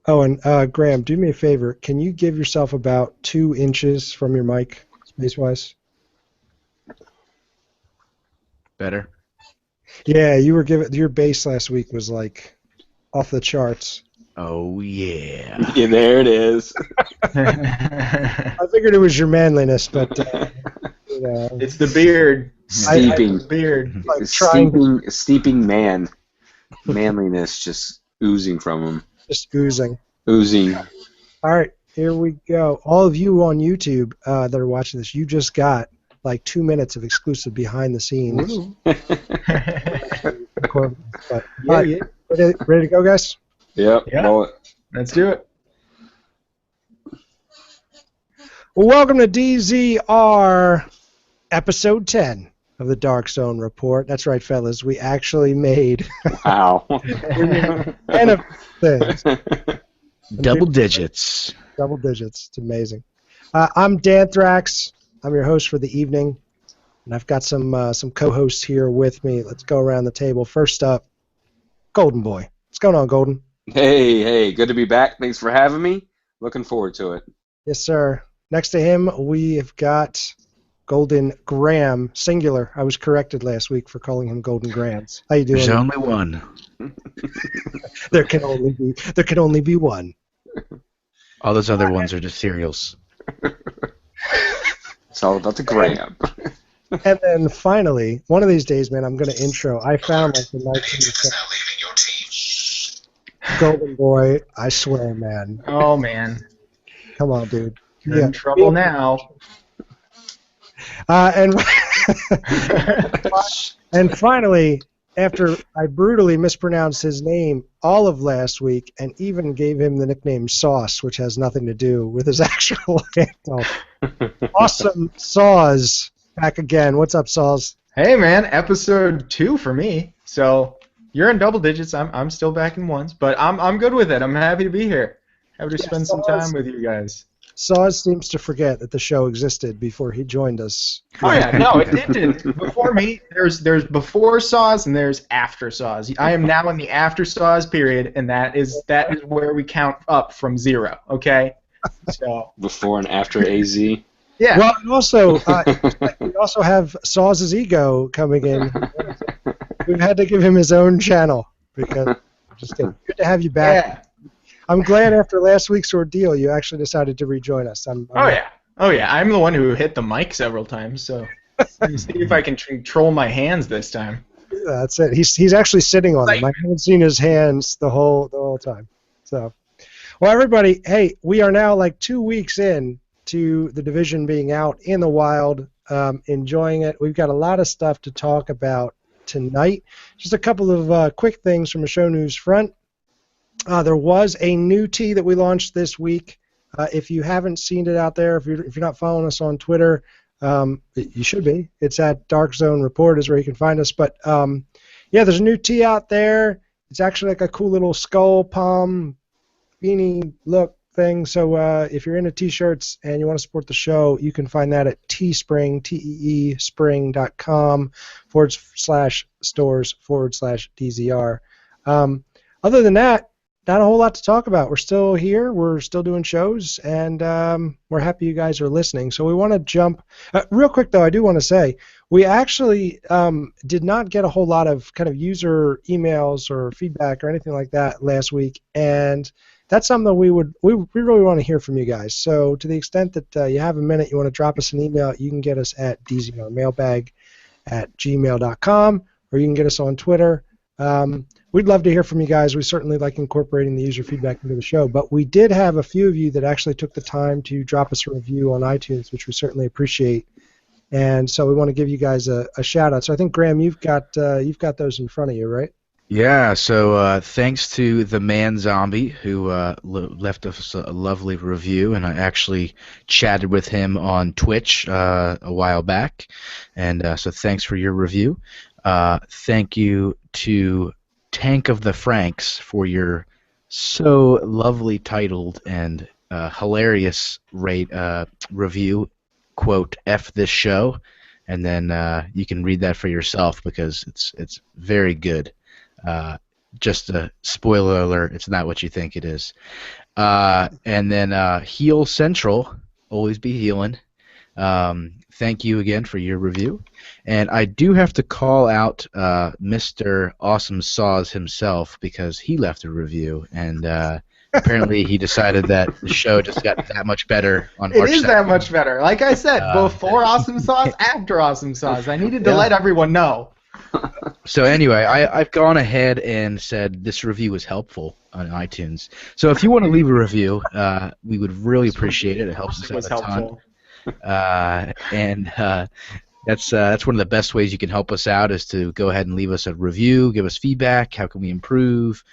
Oh, and Graham, do me a favor. Can you give yourself about 2 inches from your mic, space-wise? Better. Yeah, you were giving your bass last week was like off the charts. Oh yeah. Yeah, there it is. I figured it was your manliness, but you know, It's the beard. Steeping, The beard. like trying to steeping manliness just oozing from him. just oozing. Oozing. All right, here we go. All of you on YouTube that are watching this, you just got like 2 minutes of exclusive behind the scenes. But, Yeah, yeah. ready to go, guys? Yep. Yeah. Roll it. Let's do it. Well, welcome to DZR episode 10 of the Dark Zone Report. That's right, fellas. We actually made Wow. 10 of things. Double digits. Double digits. It's amazing. I'm Dan Thrax. I'm your host for the evening, and I've got some co-hosts here with me. Let's go around the table. First up, Golden Boy. What's going on, Golden? Hey, good to be back. Thanks for having me. Looking forward to it. Yes, sir. Next to him, we have got Golden Graham, singular. I was corrected last week for calling him Golden Grams. How you doing? There's only one. There can only be one. All those other ones are just cereals. It's all about the gram. And then finally, one of these days, man, I'm going to intro. I found like the 1970s Golden Boy. I swear, man. Oh, man. Come on, dude. You're in trouble now. And and finally, after I brutally mispronounced his name all of last week and even gave him the nickname Sauce, which has nothing to do with his actual handle. Awesome Saws back again. What's up, Saws? Hey, man. Episode 2 for me. So you're in double digits. I'm still back in ones, but I'm good with it. I'm happy to be here. Happy to spend some time with you guys. Saws seems to forget that the show existed before he joined us. Oh yeah, no, it didn't. Before me, there's before Saws and there's after Saws. I am now in the after Saws period, and that is where we count up from 0. Okay, so Before and after AZ. yeah. Well, and also we also have Saws' ego coming in. We've had to give him his own channel because just kidding. Good to have you back. Yeah. I'm glad after last week's ordeal you actually decided to rejoin us. Oh yeah. I'm the one who hit the mic several times, so see if I can control my hands this time. That's it. He's actually sitting on them. I haven't seen his hands the whole time. So, well, everybody, hey, we are now like 2 weeks in to the division being out in the wild, enjoying it. We've got a lot of stuff to talk about tonight. Just a couple of quick things from a show news front. There was a new tee that we launched this week. If you haven't seen it out there, if you're not following us on Twitter, you should be. It's at Dark Zone Report is where you can find us. But yeah, there's a new tee out there. It's actually like a cool little skull palm beanie look thing. So if you're into t-shirts and you want to support the show, you can find that at Teespring, teespring.com/stores/DZR. Other than that, not a whole lot to talk about. We're still here. We're still doing shows, and we're happy you guys are listening. So we want to jump. Real quick, though, I do want to say we actually did not get a whole lot of kind of user emails or feedback or anything like that last week, and that's something that we really want to hear from you guys. So to the extent that you have a minute, you want to drop us an email, you can get us at dzrmailbag@gmail.com, or you can get us on Twitter. We'd love to hear from you guys. We certainly like incorporating the user feedback into the show, but we did have a few of you that actually took the time to drop us a review on iTunes, which we certainly appreciate. And so we want to give you guys a shout out. So I think, Graham, you've got those in front of you, right? Yeah, so thanks to the Man Zombie who left us a lovely review, and I actually chatted with him on Twitch a while back, and so thanks for your review. Thank you to Tank of the Franks for your so lovely titled and hilarious review, quote, F this show, and then you can read that for yourself because it's very good. just a spoiler alert, it's not what you think it is. And then Heal Central, always be healing. Thank you again for your review. And I do have to call out Mr. Awesome Saws himself because he left a review, and apparently he decided that the show just got that much better on March 2nd. It is that much better. Like I said, before Awesome Saws, after Awesome Saws. I needed to let everyone know. So anyway, I've gone ahead and said this review was helpful on iTunes. So if you want to leave a review, we would really appreciate it. It helps us out a ton. That's one of the best ways you can help us out is to go ahead and leave us a review, give us feedback, how can we improve,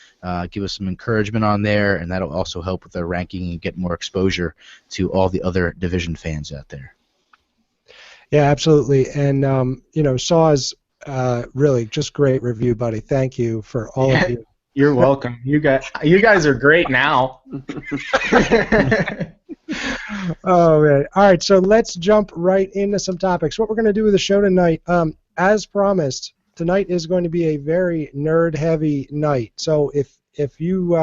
give us some encouragement on there, and that'll also help with our ranking and get more exposure to all the other Division fans out there. Yeah, absolutely. And Saw's really just great review, buddy. Thank you for all of you. You're welcome. You guys are great now. Oh man! All right, so let's jump right into some topics. What we're going to do with the show tonight, as promised, tonight is going to be a very nerd-heavy night. So if you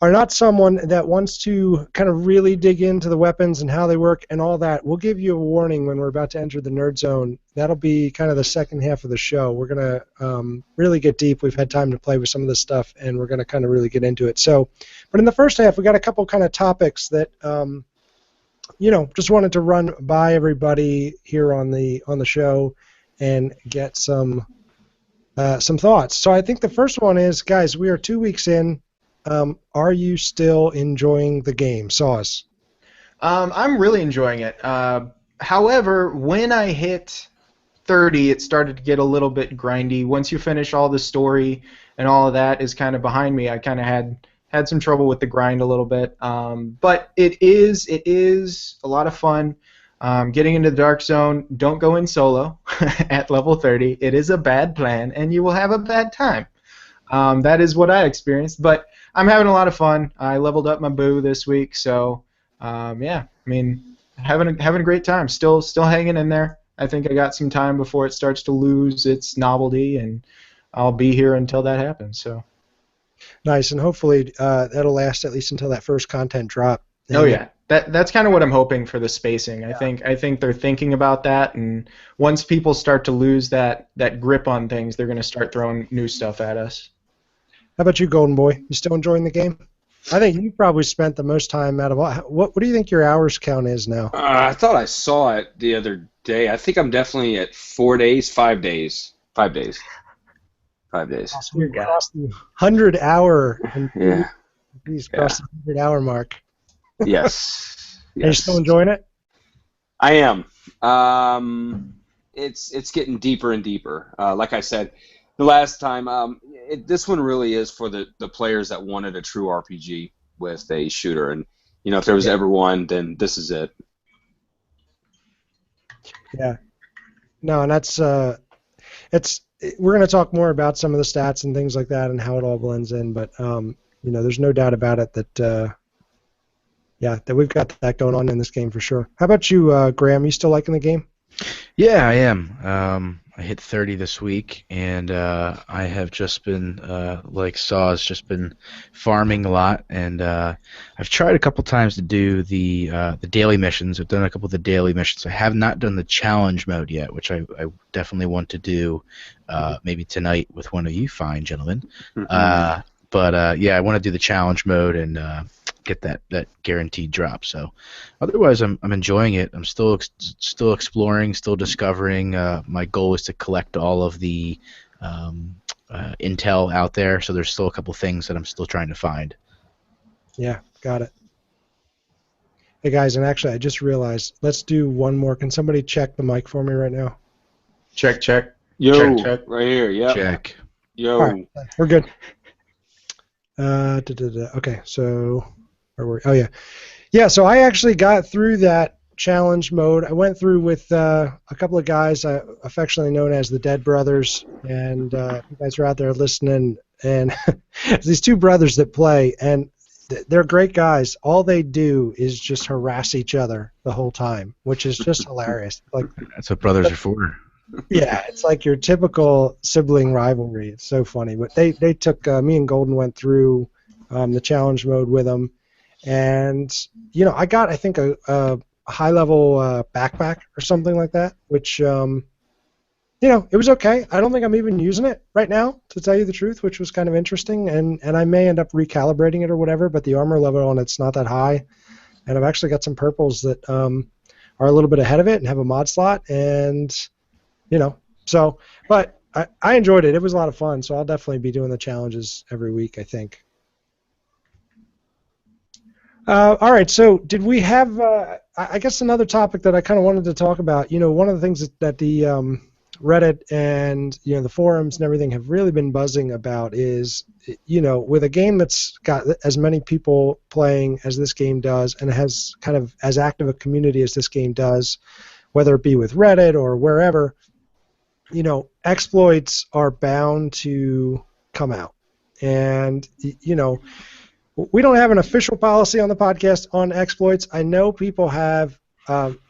are not someone that wants to kind of really dig into the weapons and how they work and all that, we'll give you a warning when we're about to enter the nerd zone. That'll be kind of the second half of the show. We're going to really get deep. We've had time to play with some of this stuff, and we're going to kind of really get into it. So, but in the first half, we got a couple kind of topics that, just wanted to run by everybody here on the show and get some thoughts. So I think the first one is, guys, we are 2 weeks in. Are you still enjoying the game? Sauce. I'm really enjoying it. However, when I hit 30, it started to get a little bit grindy. Once you finish all the story and all of that is kind of behind me, I kind of had some trouble with the grind a little bit. But it is a lot of fun. Getting into the Dark Zone, don't go in solo at level 30. It is a bad plan, and you will have a bad time. That is what I experienced, but I'm having a lot of fun. I leveled up my boo this week, so yeah. I mean, having a great time. Still hanging in there. I think I got some time before it starts to lose its novelty, and I'll be here until that happens. So nice, and hopefully that'll last at least until that first content drop. Oh yeah, that's kind of what I'm hoping for the spacing. I think they're thinking about that, and once people start to lose that grip on things, they're going to start throwing new stuff at us. How about you, Golden Boy? You still enjoying the game? I think you probably spent the most time out of all. What do you think your hours count is now? I thought I saw it the other day. I think I'm definitely at 4 days, 5 days. 5 days. 5 days. Awesome. You crossed the 100-hour. Yeah. He's crossed the 100-hour mark. Yes. Are you still enjoying it? I am. It's getting deeper and deeper. Like I said the last time, this one really is for the players that wanted a true RPG with a shooter, and if there was ever one, then this is it. Yeah. No, and that's we're going to talk more about some of the stats and things like that and how it all blends in, but there's no doubt about it that that we've got that going on in this game for sure. How about you, Graham? You still liking the game? Yeah, I am. I hit 30 this week, and I have just been, like Saw's, just been farming a lot, and I've tried a couple times to do the daily missions. I've done a couple of the daily missions. I have not done the challenge mode yet, which I definitely want to do maybe tonight with one of you fine gentlemen. Mm-hmm. But I want to do the challenge mode and get that guaranteed drop. So otherwise, I'm enjoying it. I'm still exploring, still discovering. My goal is to collect all of the intel out there. So there's still a couple things that I'm still trying to find. Yeah, got it. Hey guys, and actually I just realized, let's do one more. Can somebody check the mic for me right now? Check. Yo, check. right here. Yep. Check. Yo. All right, we're good. Okay, so where were we? Oh yeah. So I actually got through that challenge mode. I went through with a couple of guys affectionately known as the Dead Brothers, and you guys are out there listening. And these two brothers that play, and they're great guys. All they do is just harass each other the whole time, which is just hilarious. Like That's what brothers are for. Yeah, it's like your typical sibling rivalry. It's so funny. But they took me and Golden went through the challenge mode with them, and I got I think a high level backpack or something like that, which it was okay. I don't think I'm even using it right now, to tell you the truth, which was kind of interesting, and I may end up recalibrating it or whatever. But the armor level on it's not that high, and I've actually got some purples that are a little bit ahead of it and have a mod slot, and so, but I enjoyed it. It was a lot of fun, so I'll definitely be doing the challenges every week, I think. All right, so did we have, I guess another topic that I kind of wanted to talk about, one of the things that the Reddit and, the forums and everything have really been buzzing about is, with a game that's got as many people playing as this game does and has kind of as active a community as this game does, whether it be with Reddit or wherever, exploits are bound to come out. And, we don't have an official policy on the podcast on exploits. I know people have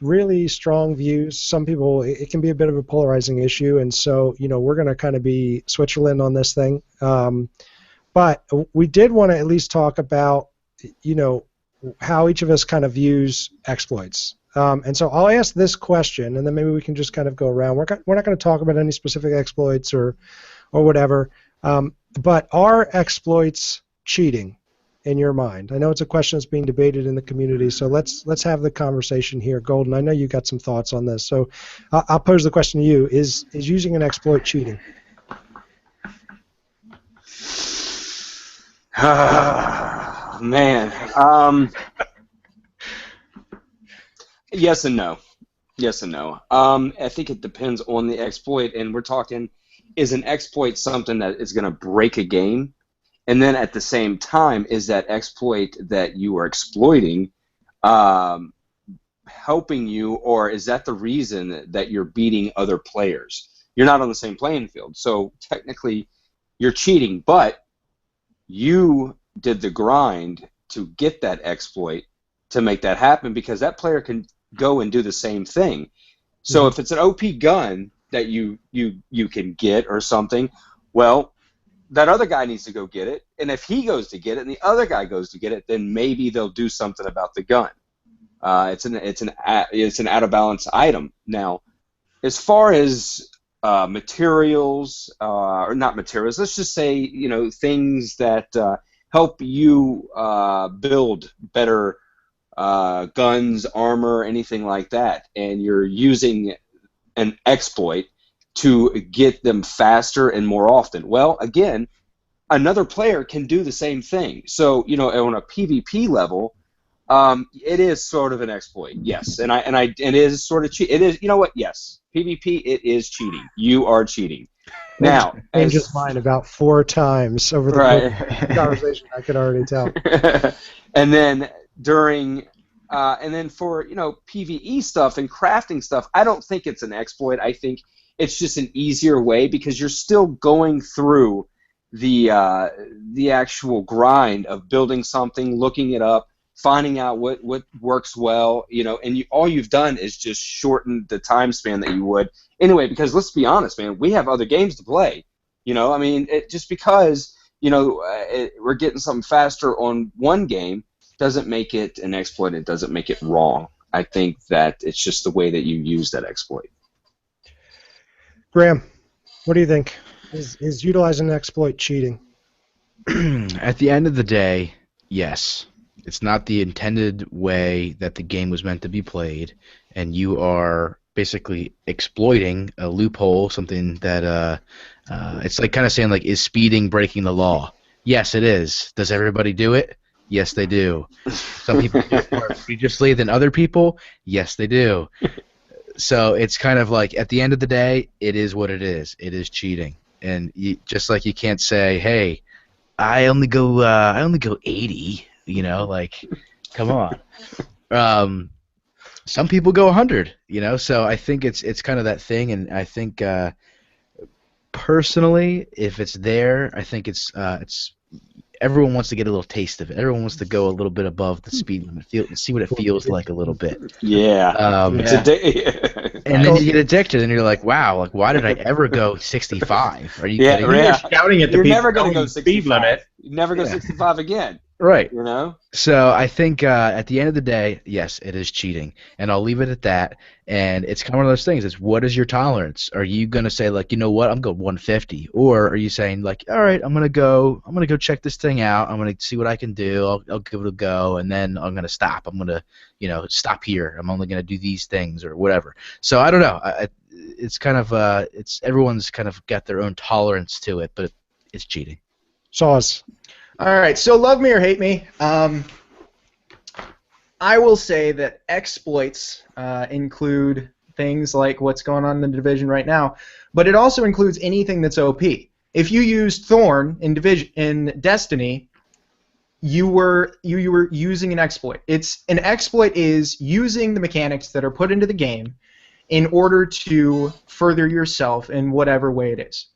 really strong views. Some people, it can be a bit of a polarizing issue, and so, we're going to kind of be Switzerland on this thing. But we did want to at least talk about, how each of us kind of views exploits. And so I'll ask this question, and then maybe we can just kind of go around. We're not going to talk about any specific exploits or whatever, but are exploits cheating in your mind? I know it's a question that's being debated in the community, so let's have the conversation here. Golden, I know you got some thoughts on this, so I'll pose the question to you: Is using an exploit cheating? Man. Yes and no. Yes and no. I think it depends on the exploit, and we're talking, is an exploit something that is going to break a game? And then at the same time, is that exploit that you are exploiting helping you, or is that the reason that you're beating other players? You're not on the same playing field. So technically, you're cheating, but you did the grind to get that exploit to make that happen, because that player can go and do the same thing. So if it's an OP gun that you can get or something, well, that other guy needs to go get it, and if he goes to get it and the other guy goes to get it, then maybe they'll do something about the gun. It's an out of balance item. Now, as far as materials, or not materials, let's just say things that help you build better guns, armor, anything like that, and you're using an exploit to get them faster and more often. Well, again, another player can do the same thing. So, on a PvP level, it is sort of an exploit, yes, and it is sort of cheat. It is, yes, PvP, it is cheating. You are cheating. Now, changed his mind about 4 times over the conversation. I could already tell. And then and then for PvE stuff and crafting stuff, I don't think it's an exploit. I think it's just an easier way, because you're still going through the actual grind of building something, looking it up, finding out what works well, and all you've done is just shorten the time span that you would anyway. Because let's be honest, man, we have other games to play. I mean, just because we're getting something faster on one game doesn't make it an exploit. It doesn't make it wrong. I think that it's just the way that you use that exploit. Graham, what do you think? Is utilizing an exploit cheating? At the end of the day, yes. It's not the intended way that the game was meant to be played, and you are basically exploiting a loophole, something that it's like kind of saying, like, is speeding breaking the law? Yes, it is. Does everybody do it? Yes, they do. Some people do it more egregiously than other people. Yes, they do. So it's kind of like, at the end of the day, it is what it is. It is cheating, and just like you can't say, "Hey, I only go 80." Like, come on. Some people go 100. So I think it's kind of that thing, and I think personally, if it's there, I think it's everyone wants to get a little taste of it. Everyone wants to go a little bit above the speed limit, see what it feels like a little bit. Yeah. It's And then you get addicted, and you're like, wow, like why did I ever go 65? Are you kidding me? Yeah. You're shouting at the You're people never gonna going go the speed 65. limit. You never go 65 again. Right. You know. So I think at the end of the day, yes, it is cheating, and I'll leave it at that. And it's kind of one of those things. It's what is your tolerance? Are you gonna say like, you know what, I'm going 150, or are you saying like, all right, I'm gonna go check this thing out. I'm gonna see what I can do. I'll give it a go, and then I'm gonna stop. I'm gonna stop here. I'm only gonna do these things or whatever. So I don't know. It's kind of it's everyone's kind of got their own tolerance to it, but it's cheating. Sauce. All right, so love me or hate me, I will say that exploits include things like what's going on in the division right now, but it also includes anything that's OP. If you used Thorn in Destiny, you were using an exploit. An exploit is using the mechanics that are put into the game in order to further yourself in whatever way it is.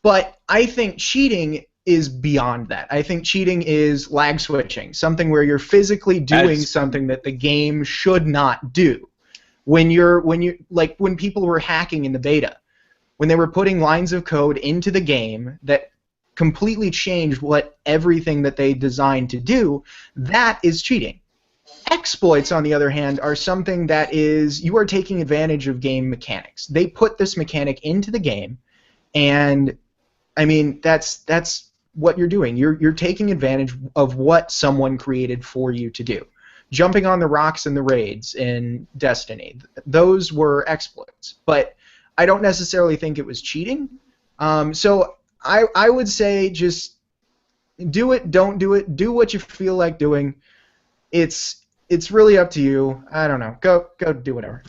But I think cheating is beyond that. I think cheating is lag switching, something where you're physically doing something that the game should not do. When people were hacking in the beta, when they were putting lines of code into the game that completely changed everything that they designed to do, that is cheating. Exploits, on the other hand, are something that is, you are taking advantage of game mechanics. They put this mechanic into the game, and I mean that's what you're doing. You're taking advantage of what someone created for you to do. Jumping on the rocks in the raids in Destiny, those were exploits, but I don't necessarily think it was cheating. So I would say just do it, don't do it, do what you feel like doing. It's really up to you. I don't know. Go do whatever.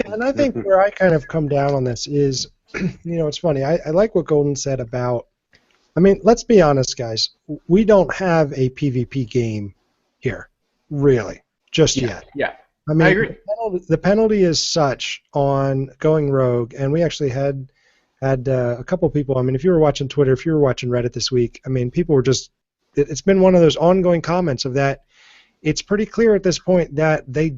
And I think where I kind of come down on this is, it's funny. I like what Golden said about, I mean, let's be honest, guys. We don't have a PvP game here, really, just yet. Yeah. I mean, I agree. The penalty is such on going rogue, and we actually had a couple people. I mean, if you were watching Twitter, if you were watching Reddit this week, I mean, people were just. It's been one of those ongoing comments of that. It's pretty clear at this point that the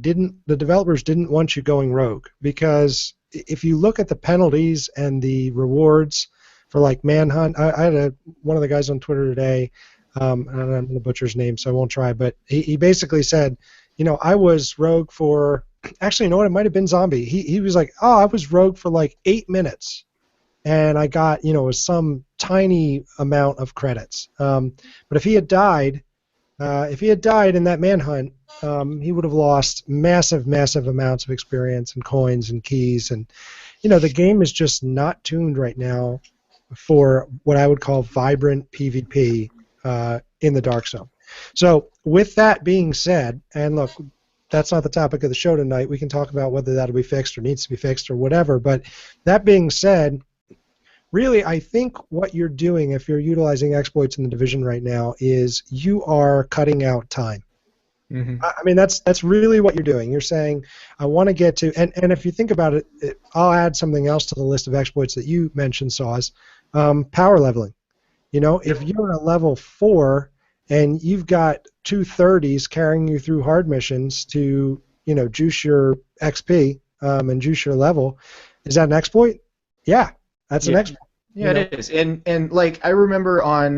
developers didn't want you going rogue, because if you look at the penalties and the rewards for like Manhunt, I had one of the guys on Twitter today, and I'm going to butcher his name, so I won't try, but he basically said, I was rogue for, actually, you know what, it might have been Zombie. He was like, I was rogue for like 8 minutes, and I got, some tiny amount of credits. But if he had died in that Manhunt, he would have lost massive amounts of experience and coins and keys, and the game is just not tuned right now for what I would call vibrant PvP in the Dark Zone. So with that being said, and look, that's not the topic of the show tonight. We can talk about whether that'll be fixed or needs to be fixed or whatever, but that being said, really, I think what you're doing if you're utilizing exploits in the Division right now is you are cutting out time. Mm-hmm. I mean, that's really what you're doing. You're saying, I want to get to, and if you think about it, I'll add something else to the list of exploits that you mentioned, Saws, power leveling. If you're a level 4 and you've got 230s carrying you through hard missions to, juice your XP and juice your level, is that an exploit? Yeah. That's an exploit. Yeah, it is. And like I remember on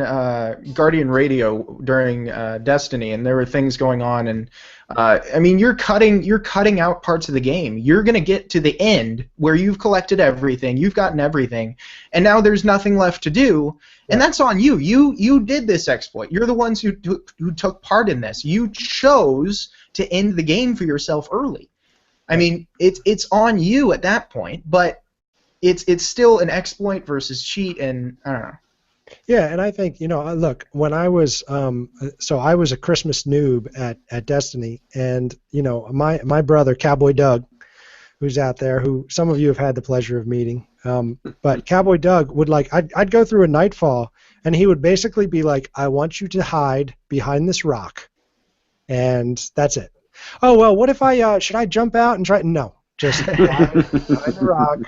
Guardian Radio during Destiny, and there were things going on, and I mean, you're cutting out parts of the game. You're gonna get to the end where you've collected everything, you've gotten everything, and now there's nothing left to do, and that's on you. You did this exploit. You're the ones who took part in this. You chose to end the game for yourself early. I mean, it's on you at that point, but it's still an exploit versus cheat, and I don't know. Yeah, and I think, look, when I was, I was a Christmas noob at Destiny, and, my brother, Cowboy Doug, who's out there, who some of you have had the pleasure of meeting, but Cowboy Doug would, I'd go through a Nightfall, and he would basically be like, I want you to hide behind this rock, and that's it. Oh, well, what if should I jump out and try? No. Just behind the rock,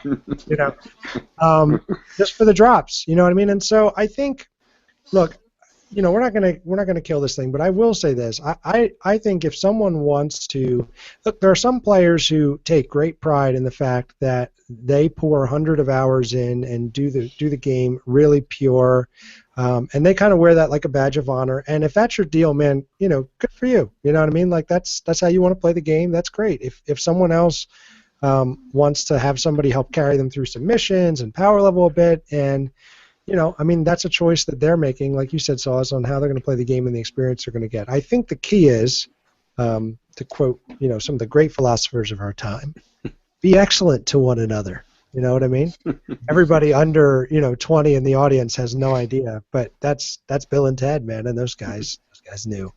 just for the drops, you know what I mean? And so I think, look, we're not gonna kill this thing, but I will say this. I think if someone wants to look, there are some players who take great pride in the fact that they pour 100 of hours in and do the game really pure, and they kind of wear that like a badge of honor. And if that's your deal, man, good for you. You know what I mean? Like that's how you want to play the game. That's great. If someone else wants to have somebody help carry them through some missions and power level a bit, and that's a choice that they're making, like you said, Saws, on how they're going to play the game and the experience they're going to get. I think the key is, to quote, some of the great philosophers of our time, be excellent to one another. You know what I mean? Everybody under 20 in the audience has no idea, but that's Bill and Ted, man, and those guys knew.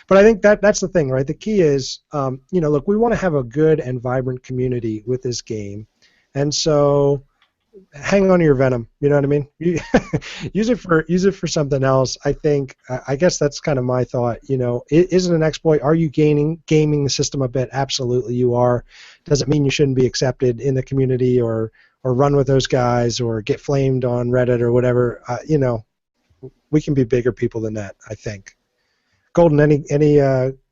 But I think that's the thing, right? The key is, look, we want to have a good and vibrant community with this game, and so hang on to your venom. You know what I mean? Use it for something else. I guess that's kind of my thought. Is it an exploit? Are you gaming the system a bit? Absolutely, you are. Does it mean you shouldn't be accepted in the community or run with those guys or get flamed on Reddit or whatever? We can be bigger people than that, I think. Golden,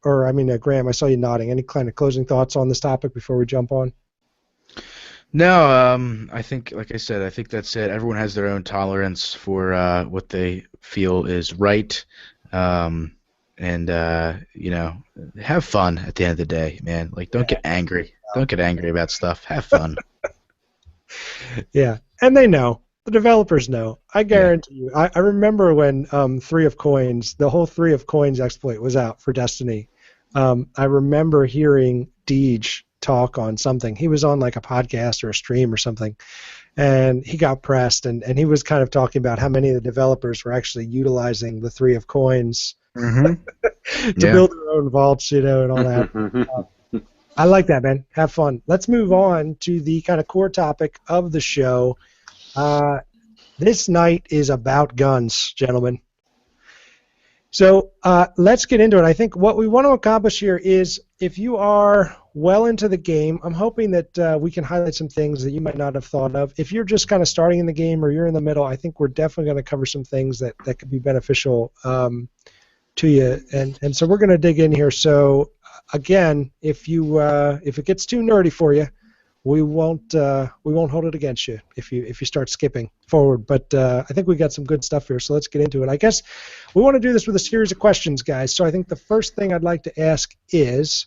Graham, I saw you nodding. Any kind of closing thoughts on this topic before we jump on? No, I think, like I said, I think that's it. Everyone has their own tolerance for what they feel is right, and have fun at the end of the day, man. Like, don't get angry. Don't get angry about stuff. Have fun. Yeah, and they know. The developers know. I guarantee you. I remember when 3 of Coins, the whole 3 of Coins exploit was out for Destiny. I remember hearing Deej talk on something. He was on like a podcast or a stream or something, and he got pressed, and he was kind of talking about how many of the developers were actually utilizing the 3 of Coins to build their own vaults, and all that. I like that, man. Have fun. Let's move on to the kind of core topic of the show. This night is about guns, gentlemen. So let's get into it. I think what we want to accomplish here is, if you are well into the game, I'm hoping that we can highlight some things that you might not have thought of. If you're just kind of starting in the game or you're in the middle, I think we're definitely going to cover some things that could be beneficial to you. And so we're going to dig in here. So again, if it gets too nerdy for you, we won't hold it against you if you start skipping forward. But I think we got some good stuff here, so let's get into it. I guess we want to do this with a series of questions, guys. So I think the first thing I'd like to ask is,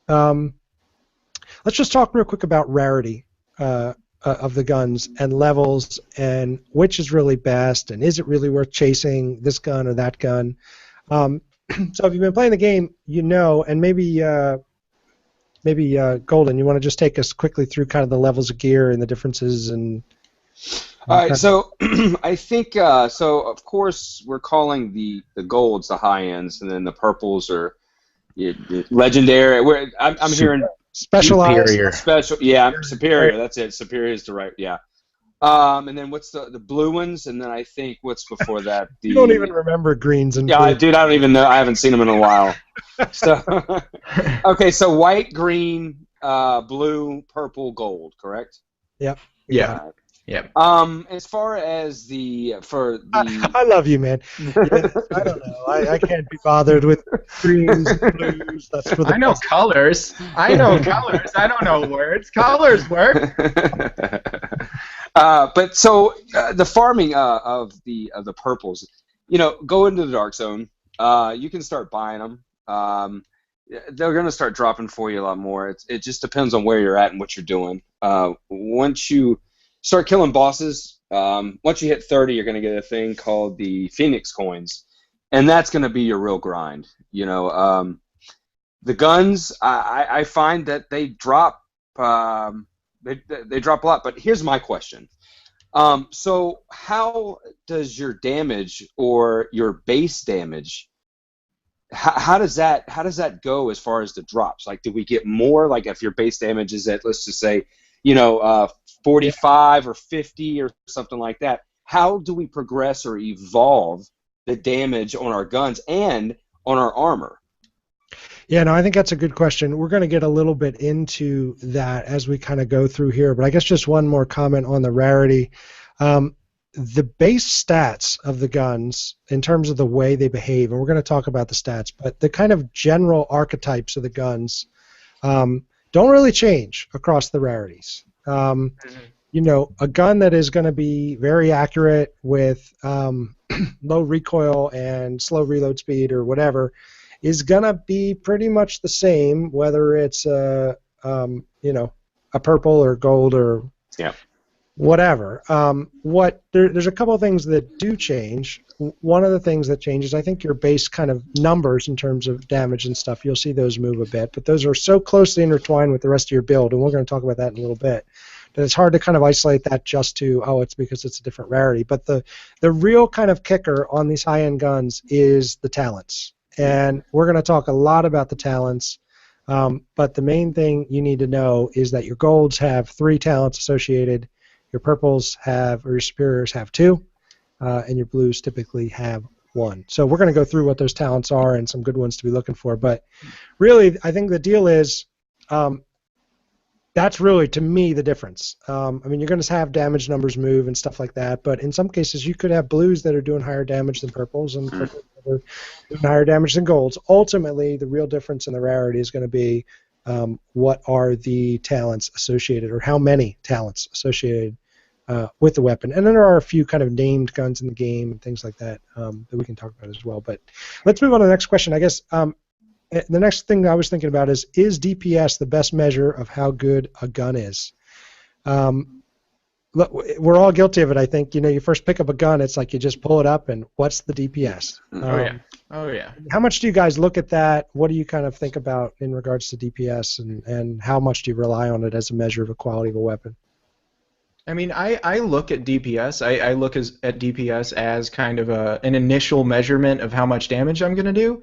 let's just talk real quick about rarity of the guns and levels and which is really best and is it really worth chasing this gun or that gun. So if you've been playing the game, and maybe Golden, you want to just take us quickly through kind of the levels of gear and the differences and. All right, so I think so. Of course, we're calling the golds the high ends, and then the purples are legendary. I'm hearing specialized, superior. That's it. Superior is the right. Yeah. And then what's the blue ones? And then I think what's before that? You don't even remember greens and. Yeah, dude, I don't even know. I haven't seen them in a while. So, okay, so white, green, blue, purple, gold, correct? Yep. Yeah. Yep. As far as I love you, man. Yeah, I don't know. I can't be bothered with greens, blues. That's for the. I know colors. I don't know words. Colors work. But so the farming of the purples, go into the dark zone. You can start buying them. They're going to start dropping for you a lot more. It just depends on where you're at and what you're doing. Once you start killing bosses, once you hit 30, you're going to get a thing called the Phoenix coins, and that's going to be your real grind. The guns, I find that they drop. They drop a lot, but here's my question. So how does your damage or your base damage, how does that go as far as the drops? Like, do we get more? Like, if your base damage is at, let's just say, 45 or 50 or something like that, how do we progress or evolve the damage on our guns and on our armor? Yeah, no, I think that's a good question. We're going to get a little bit into that as we kind of go through here, but I guess just one more comment on the rarity. the base stats of the guns in terms of the way they behave, and we're going to talk about the stats, but the kind of general archetypes of the guns don't really change across the rarities. You know, a gun that is going to be very accurate with low recoil and slow reload speed or whatever is going to be pretty much the same, whether it's you know, a purple or gold or whatever. There's a couple of things that do change. One of the things that changes, I think, your base kind of numbers in terms of damage and stuff. You'll see those move a bit, but those are so closely intertwined with the rest of your build, and we're going to talk about that in a little bit, that it's hard to kind of isolate that just to, oh, it's because it's a different rarity. But the real kind of kicker on these high-end guns is the talents, and we're going to talk a lot about the talents. But the main thing you need to know is that your golds have 3 talents associated, your purples have, or your superiors have 2, and your blues typically have 1. So we're going to go through what those talents are and some good ones to be looking for. But really, I think the deal is that's really, to me, the difference. I mean, you're going to have damage numbers move and stuff like that, but in some cases you could have blues that are doing higher damage than purples and purples that are doing higher damage than golds. Ultimately, the real difference in the rarity is going to be what are the talents associated, or how many talents associated with the weapon. And then there are a few kind of named guns in the game and things like that that we can talk about as well. But let's move on to the next question. I guess the next thing I was thinking about is DPS the best measure of how good a gun is? Look, we're all guilty of it, I think. You know, you first pick up a gun, it's like you just pull it up, and what's the DPS? Oh, yeah. How much do you guys look at that? What do you kind of think about in regards to DPS, and how much do you rely on it as a measure of the quality of a weapon? I mean, I look at DPS. I look at DPS as kind of an initial measurement of how much damage I'm going to do.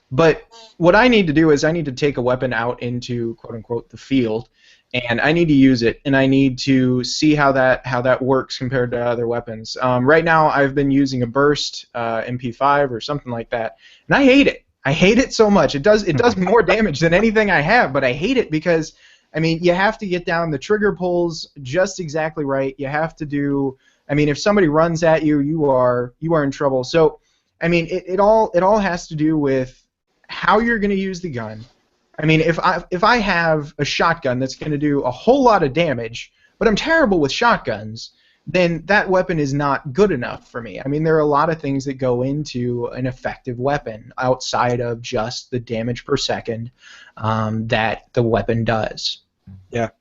But what I need to do is I need to take a weapon out into, quote-unquote, the field, and I need to use it, and I need to see how that works compared to other weapons. Right now, I've been using a burst MP5 or something like that, and I hate it. I hate it so much. It does more damage than anything I have, but I hate it because, I mean, you have to get down the trigger pulls just exactly right. You have to do. I mean, if somebody runs at you, you are in trouble. So, I mean, it all has to do with how you're going to use the gun. I mean, if I have a shotgun that's going to do a whole lot of damage, but I'm terrible with shotguns, then that weapon is not good enough for me. I mean, there are a lot of things that go into an effective weapon outside of just the damage per second that the weapon does. Yeah,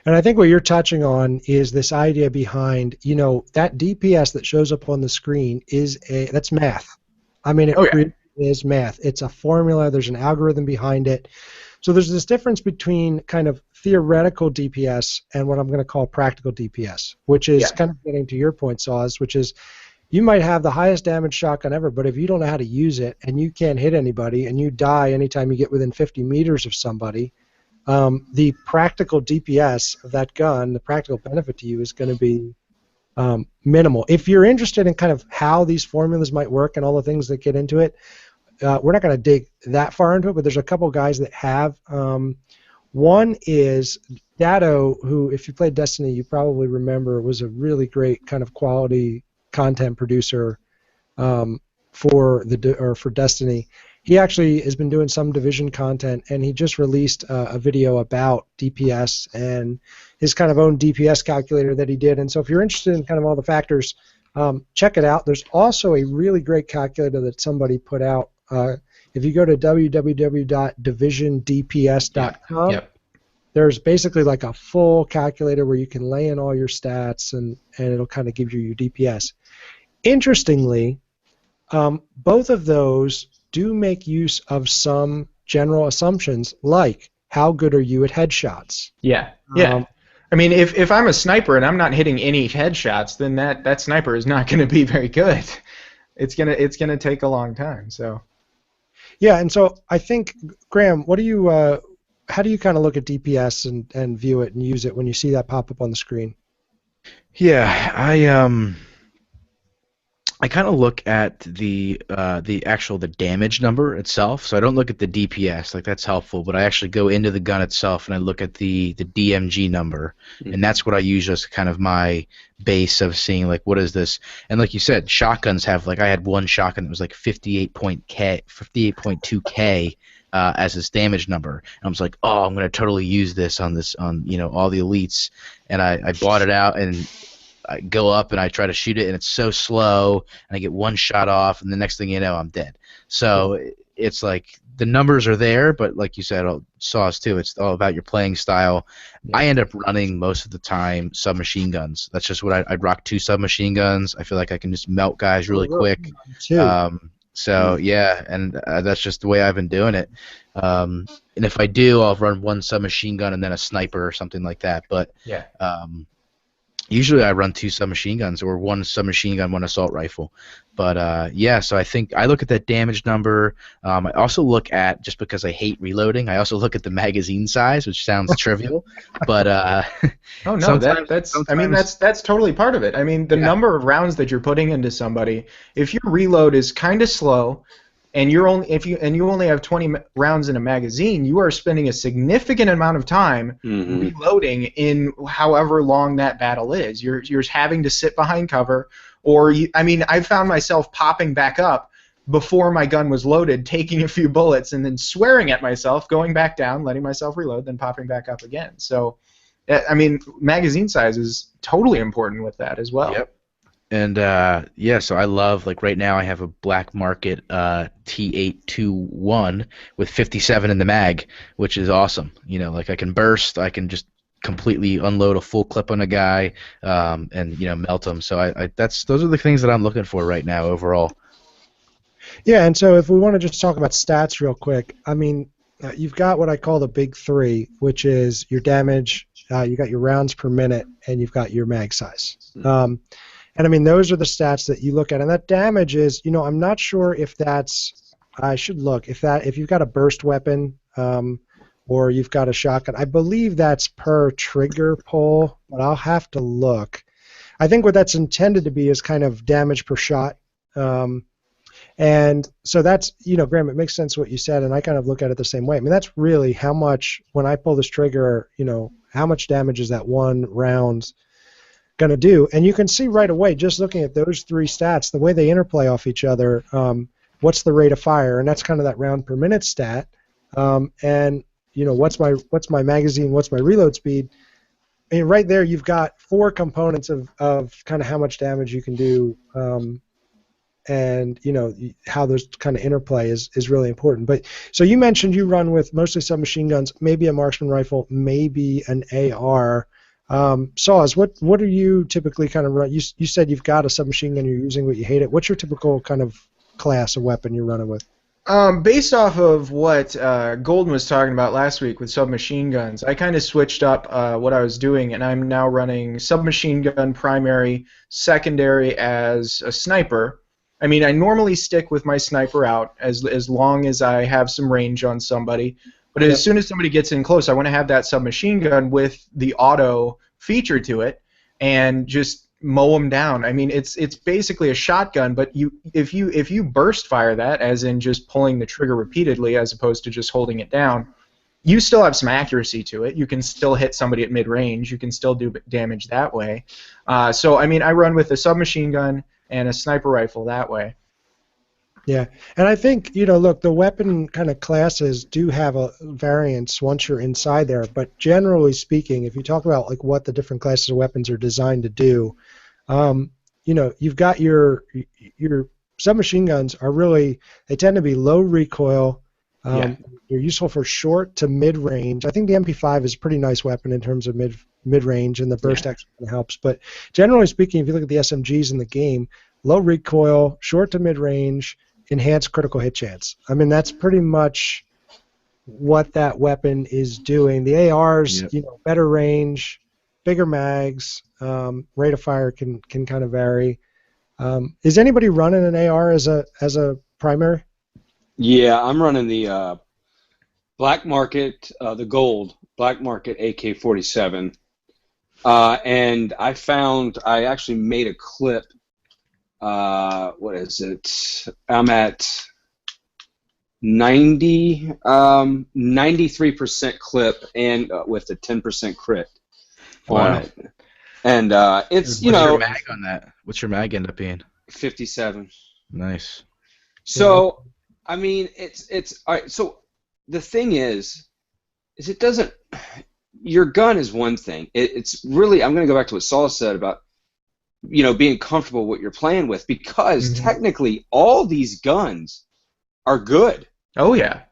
and I think what you're touching on is this idea behind, you know, that DPS that shows up on the screen that's math. I mean, it really is math. It's a formula. There's an algorithm behind it. So there's this difference between kind of theoretical DPS and what I'm going to call practical DPS, which is kind of getting to your point, Saws, which is you might have the highest damage shotgun ever, but if you don't know how to use it and you can't hit anybody and you die anytime you get within 50 meters of somebody, the practical DPS of that gun, the practical benefit to you is going to be minimal. If you're interested in kind of how these formulas might work and all the things that get into it, we're not going to dig that far into it, but there's a couple guys that have. One is Datto, who, if you played Destiny, you probably remember was a really great kind of quality content producer for Destiny. He actually has been doing some Division content, and he just released a video about DPS and his kind of own DPS calculator that he did. And so if you're interested in kind of all the factors, check it out. There's also a really great calculator that somebody put out. If you go to www.divisiondps.com, there's basically like a full calculator where you can lay in all your stats, and it'll kind of give you your DPS. Interestingly, both of those do make use of some general assumptions, like how good are you at headshots? Yeah. I mean, if I'm a sniper and I'm not hitting any headshots, then that sniper is not going to be very good. It's gonna take a long time. So. Yeah, and so I think, Graham, how do you kind of look at DPS and view it and use it when you see that pop up on the screen? Yeah, I kind of look at the damage number itself. So I don't look at the DPS, like that's helpful, but I actually go into the gun itself and I look at the DMG number, and that's what I use as kind of my base of seeing like what is this. And like you said, shotguns have like I had one shotgun that was like 58.2k as its damage number. And I was like, oh, I'm gonna totally use this on all the elites, and I bought it out and I go up and I try to shoot it, and it's so slow, and I get one shot off, and the next thing you know, I'm dead. So it's like the numbers are there, but like you said, Sauce too, it's all about your playing style. Yeah. I end up running most of the time submachine guns. That's just what I'd rock 2 submachine guns. I feel like I can just melt guys really quick. So yeah, and that's just the way I've been doing it. And if I do, I'll run 1 submachine gun and then a sniper or something like that. But yeah. Usually I run 2 submachine guns or 1 submachine gun, 1 assault rifle. But yeah, so I think I look at that damage number. I also look at, just because I hate reloading, I also look at the magazine size, which sounds trivial, but oh no, that's totally part of it. I mean, the number of rounds that you're putting into somebody, if your reload is kind of slow, and you only have 20 rounds in a magazine, you are spending a significant amount of time reloading in however long that battle is. You're having to sit behind cover, or I found myself popping back up before my gun was loaded, taking a few bullets, and then swearing at myself, going back down, letting myself reload, then popping back up again. So, I mean, magazine size is totally important with that as well. Yep. And yeah, so I love, like right now I have a black market T821 with 57 in the mag, which is awesome. You know, like I can burst, I can just completely unload a full clip on a guy, and melt him. So those are the things that I'm looking for right now overall. Yeah, and so if we want to just talk about stats real quick, I mean, you've got what I call the big 3, which is your damage, you got your rounds per minute, and you've got your mag size. And I mean, those are the stats that you look at, and that damage is, I'm not sure if that's, I should look, if you've got a burst weapon, or you've got a shotgun, I believe that's per trigger pull, but I'll have to look. I think what that's intended to be is kind of damage per shot, and so that's, Graham, it makes sense what you said, and I kind of look at it the same way. I mean, that's really how much, when I pull this trigger, how much damage is that one round going to do, and you can see right away just looking at those 3 stats the way they interplay off each other. What's the rate of fire, and that's kind of that round per minute stat, and what's my magazine, what's my reload speed. I mean, right there you've got 4 components of kind of how much damage you can do, and how those kind of interplay is really important. But so you mentioned you run with mostly submachine guns, maybe a marksman rifle, maybe an AR. Saws, what are you typically kind of run? You said you've got a submachine gun, you're using what you hate it. What's your typical kind of class of weapon you're running with? Based off of what Golden was talking about last week with submachine guns, I kind of switched up what I was doing, and I'm now running submachine gun primary, secondary as a sniper. I mean, I normally stick with my sniper out as long as I have some range on somebody. But as soon as somebody gets in close, I want to have that submachine gun with the auto feature to it and just mow them down. I mean, it's basically a shotgun, but if you burst fire that, as in just pulling the trigger repeatedly as opposed to just holding it down, you still have some accuracy to it. You can still hit somebody at mid-range. You can still do damage that way. So, I mean, I run with a submachine gun and a sniper rifle that way. Yeah, and I think, look, the weapon kind of classes do have a variance once you're inside there, but generally speaking, if you talk about like what the different classes of weapons are designed to do, you've got your submachine guns are really, they tend to be low recoil. They're useful for short to mid-range. I think the MP5 is a pretty nice weapon in terms of mid-range, and the burst actually helps. But generally speaking, if you look at the SMGs in the game, low recoil, short to mid-range, enhanced critical hit chance. I mean, that's pretty much what that weapon is doing. The ARs, better range, bigger mags, rate of fire can kind of vary. Is anybody running an AR as a primary? Yeah, I'm running the black market, the gold black market AK-47, and I actually made a clip what is it? I'm at 93% clip and with a 10% crit on it. And it's, What's your mag on that? What's your mag end up being? 57. Nice. So, I mean, it's all right. So the thing is it doesn't. Your gun is one thing. It's really. I'm going to go back to what Saul said about being comfortable with what you're playing with, because technically all these guns are good. Oh yeah.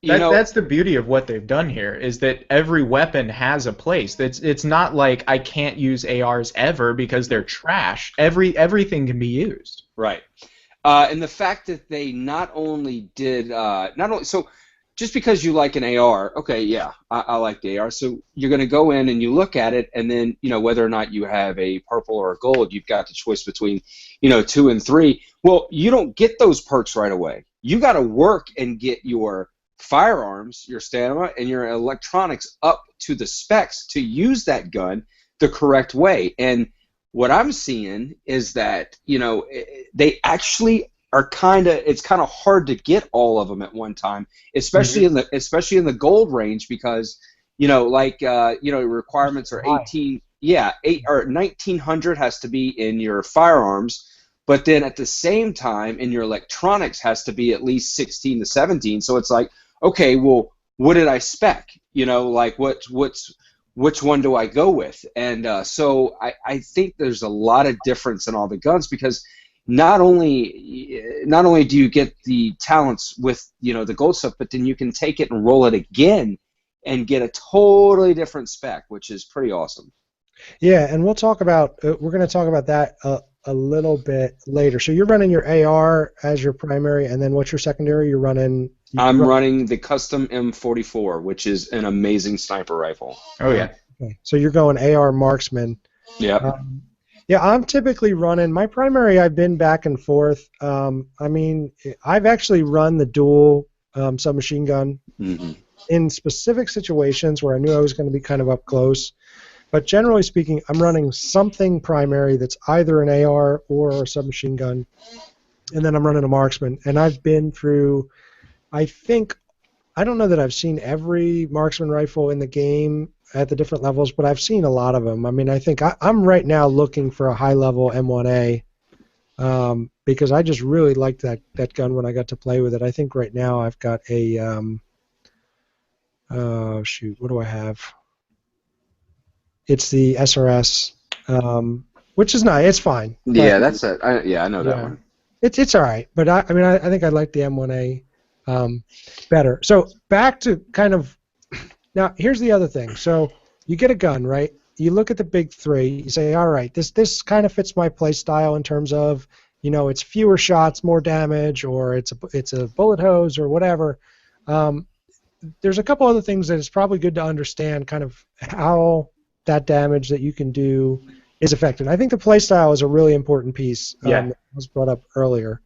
That's the beauty of what they've done here, is that every weapon has a place. It's not like I can't use ARs ever because they're trash. Everything can be used. Right. And the fact that they not only so just because you like an AR, okay, yeah, I like the AR. So you're going to go in and you look at it, and then whether or not you have a purple or a gold, you've got the choice between 2 and 3. Well, you don't get those perks right away. You got to work and get your firearms, your stamina, and your electronics up to the specs to use that gun the correct way. And what I'm seeing is that they actually are it's kind of hard to get all of them at one time, especially in the gold range, because requirements are 1900 has to be in your firearms, but then at the same time in your electronics has to be at least 16 to 17. So it's like, okay, well, what did I spec? Which one do I go with? And so I think there's a lot of difference in all the guns, because not only do you get the talents with the gold stuff, but then you can take it and roll it again and get a totally different spec, which is pretty awesome. Yeah, and we're going to talk about that a little bit later. So you're running your AR as your primary, and then what's your secondary? I'm running the custom M44, which is an amazing sniper rifle. Oh yeah. Okay. So you're going AR marksman. Yeah. Yeah, I'm typically running my primary. I've been back and forth. I mean, I've actually run the dual submachine gun in specific situations where I knew I was going to be kind of up close. But generally speaking, I'm running something primary that's either an AR or a submachine gun, and then I'm running a marksman. And I've been through, I don't know that I've seen every marksman rifle in the game at the different levels, but I've seen a lot of them. I mean, I think I'm right now looking for a high-level M1A because I just really liked that gun when I got to play with it. I think right now I've got a what do I have? It's the SRS, which is nice. It's fine. Yeah, that's it. I know that one. It's all right, but I think I like the M1A better. So back to kind of now. Here's the other thing. So you get a gun, right? You look at the big three. You say, all right, this kind of fits my play style in terms of it's fewer shots, more damage, or it's a bullet hose or whatever. There's a couple other things that it's probably good to understand, kind of how that damage that you can do is affected. I think the playstyle is a really important piece that was brought up earlier.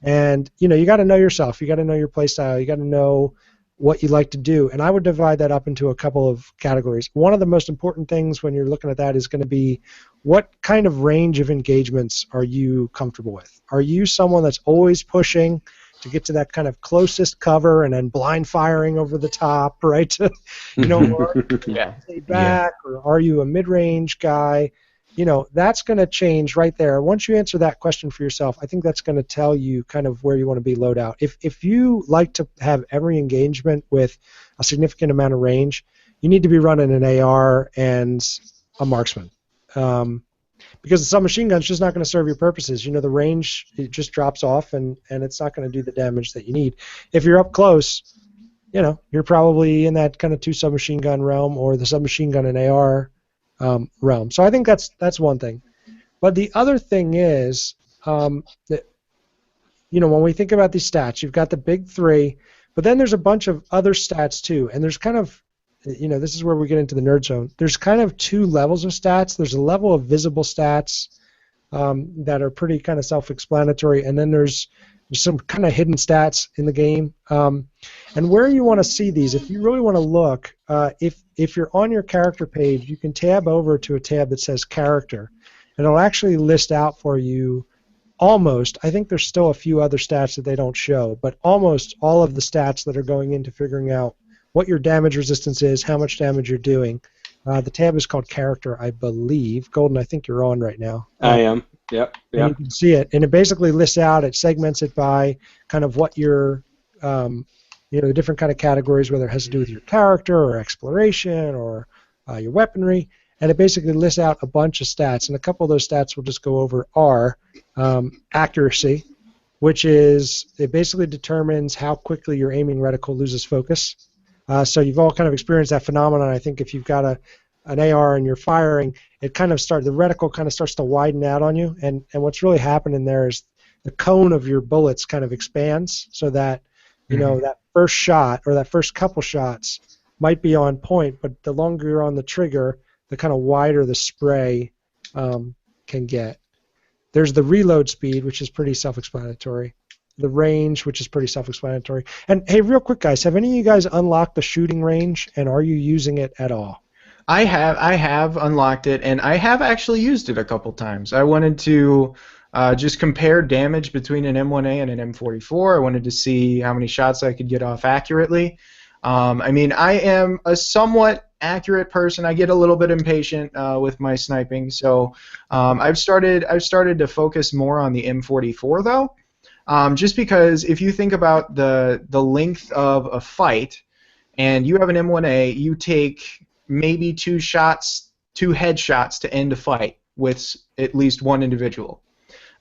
And you got to know yourself. You got to know your playstyle. You got to know what you like to do. And I would divide that up into a couple of categories. One of the most important things when you're looking at that is going to be what kind of range of engagements are you comfortable with? Are you someone that's always pushing to get to that kind of closest cover and then blind firing over the top, right? To, or stay back, or are you a mid-range guy? That's going to change right there. Once you answer that question for yourself, I think that's going to tell you kind of where you want to be load out. If you like to have every engagement with a significant amount of range, you need to be running an AR and a marksman. Because the submachine gun's just not going to serve your purposes. The range, it just drops off, and it's not going to do the damage that you need. If you're up close, you're probably in that kind of 2 submachine gun realm, or the submachine gun and AR realm. So I think that's one thing. But the other thing is that when we think about these stats, you've got the big 3, but then there's a bunch of other stats too, and there's kind of this is where we get into the nerd zone. There's kind of 2 levels of stats. There's a level of visible stats that are pretty kind of self-explanatory, and then there's some kind of hidden stats in the game. And where you want to see these, if you really want to look, if you're on your character page, you can tab over to a tab that says character, and it'll actually list out for you almost, I think there's still a few other stats that they don't show, but almost all of the stats that are going into figuring out what your damage resistance is, how much damage you're doing. The tab is called Character, I believe. Golden, I think you're on right now. I am. Yep. And you can see it, and it basically lists out, it segments it by kind of what your, the different kind of categories, whether it has to do with your character or exploration or your weaponry, and it basically lists out a bunch of stats, and a couple of those stats we'll just go over are accuracy, which is, it basically determines how quickly your aiming reticle loses focus. So you've all kind of experienced that phenomenon. I think if you've got an AR and you're firing, the reticle kind of starts to widen out on you, and what's really happening there is the cone of your bullets kind of expands so that, that first shot or that first couple shots might be on point, but the longer you're on the trigger, the kind of wider the spray can get. There's the reload speed, which is pretty self-explanatory. The range, which is pretty self-explanatory. And hey, real quick, guys, have any of you guys unlocked the shooting range, and are you using it at all? I have unlocked it, and I have actually used it a couple times. I wanted to just compare damage between an M1A and an M44. I wanted to see how many shots I could get off accurately. I mean, I am a somewhat accurate person. I get a little bit impatient with my sniping, so I've started to focus more on the M44 though. Just because if you think about the length of a fight, and you have an M1A, you take maybe two headshots to end a fight with at least one individual.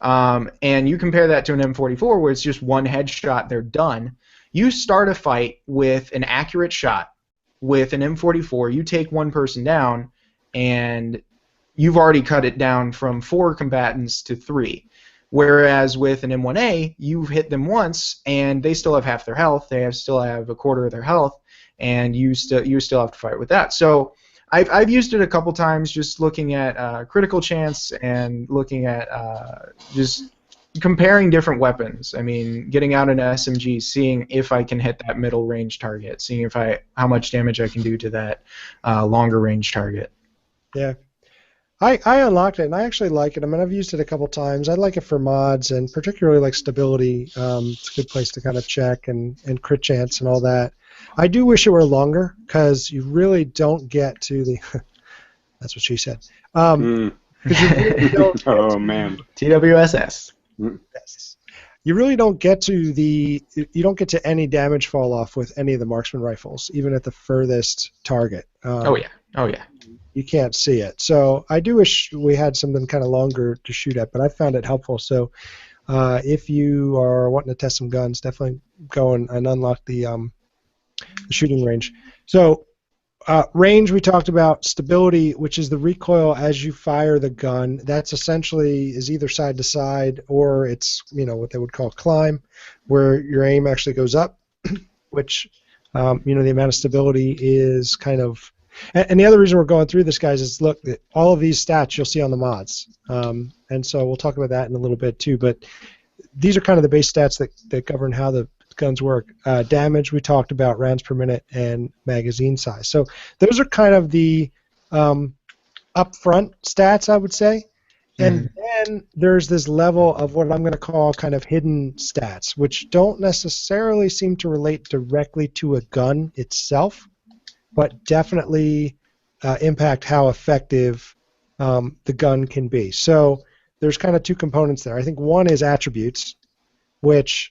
And you compare that to an M44 where it's just one headshot, they're done. You start a fight with an accurate shot. With an M44, you take one person down, and you've already cut it down from 4 combatants to 3. Whereas with an M1A, you've hit them once, and they still have half their health. They still have a quarter of their health, and you still have to fight with that. So I've used it a couple times, just looking at critical chance and looking at just comparing different weapons. I mean, getting out an SMG, seeing if I can hit that middle range target, seeing how much damage I can do to that longer range target. Yeah. I unlocked it, and I actually like it. I mean, I've used it a couple times. I like it for mods, and particularly like stability. It's a good place to kind of check and crit chance and all that. I do wish it were longer, because you really don't get to the... That's what she said. You really don't oh, man. TWSS. Yes. You really don't get to you don't get to any damage fall off with any of the marksman rifles, even at the furthest target. Oh yeah. You can't see it. So I do wish we had something kind of longer to shoot at, but I found it helpful. So if you are wanting to test some guns, definitely go and unlock the shooting range. So range, we talked about. Stability, which is the recoil as you fire the gun. That's essentially is either side to side, or it's what they would call climb, where your aim actually goes up, which the amount of stability is kind of. And the other reason we're going through this, guys, is look, all of these stats you'll see on the mods, and so we'll talk about that in a little bit too. But these are kind of the base stats that govern how the guns work. Damage, we talked about, rounds per minute, and magazine size. So those are kind of the upfront stats, I would say. And then there's this level of what I'm going to call kind of hidden stats, which don't necessarily seem to relate directly to a gun itself, but definitely impact how effective the gun can be. So there's kind of two components there. I think one is attributes, which,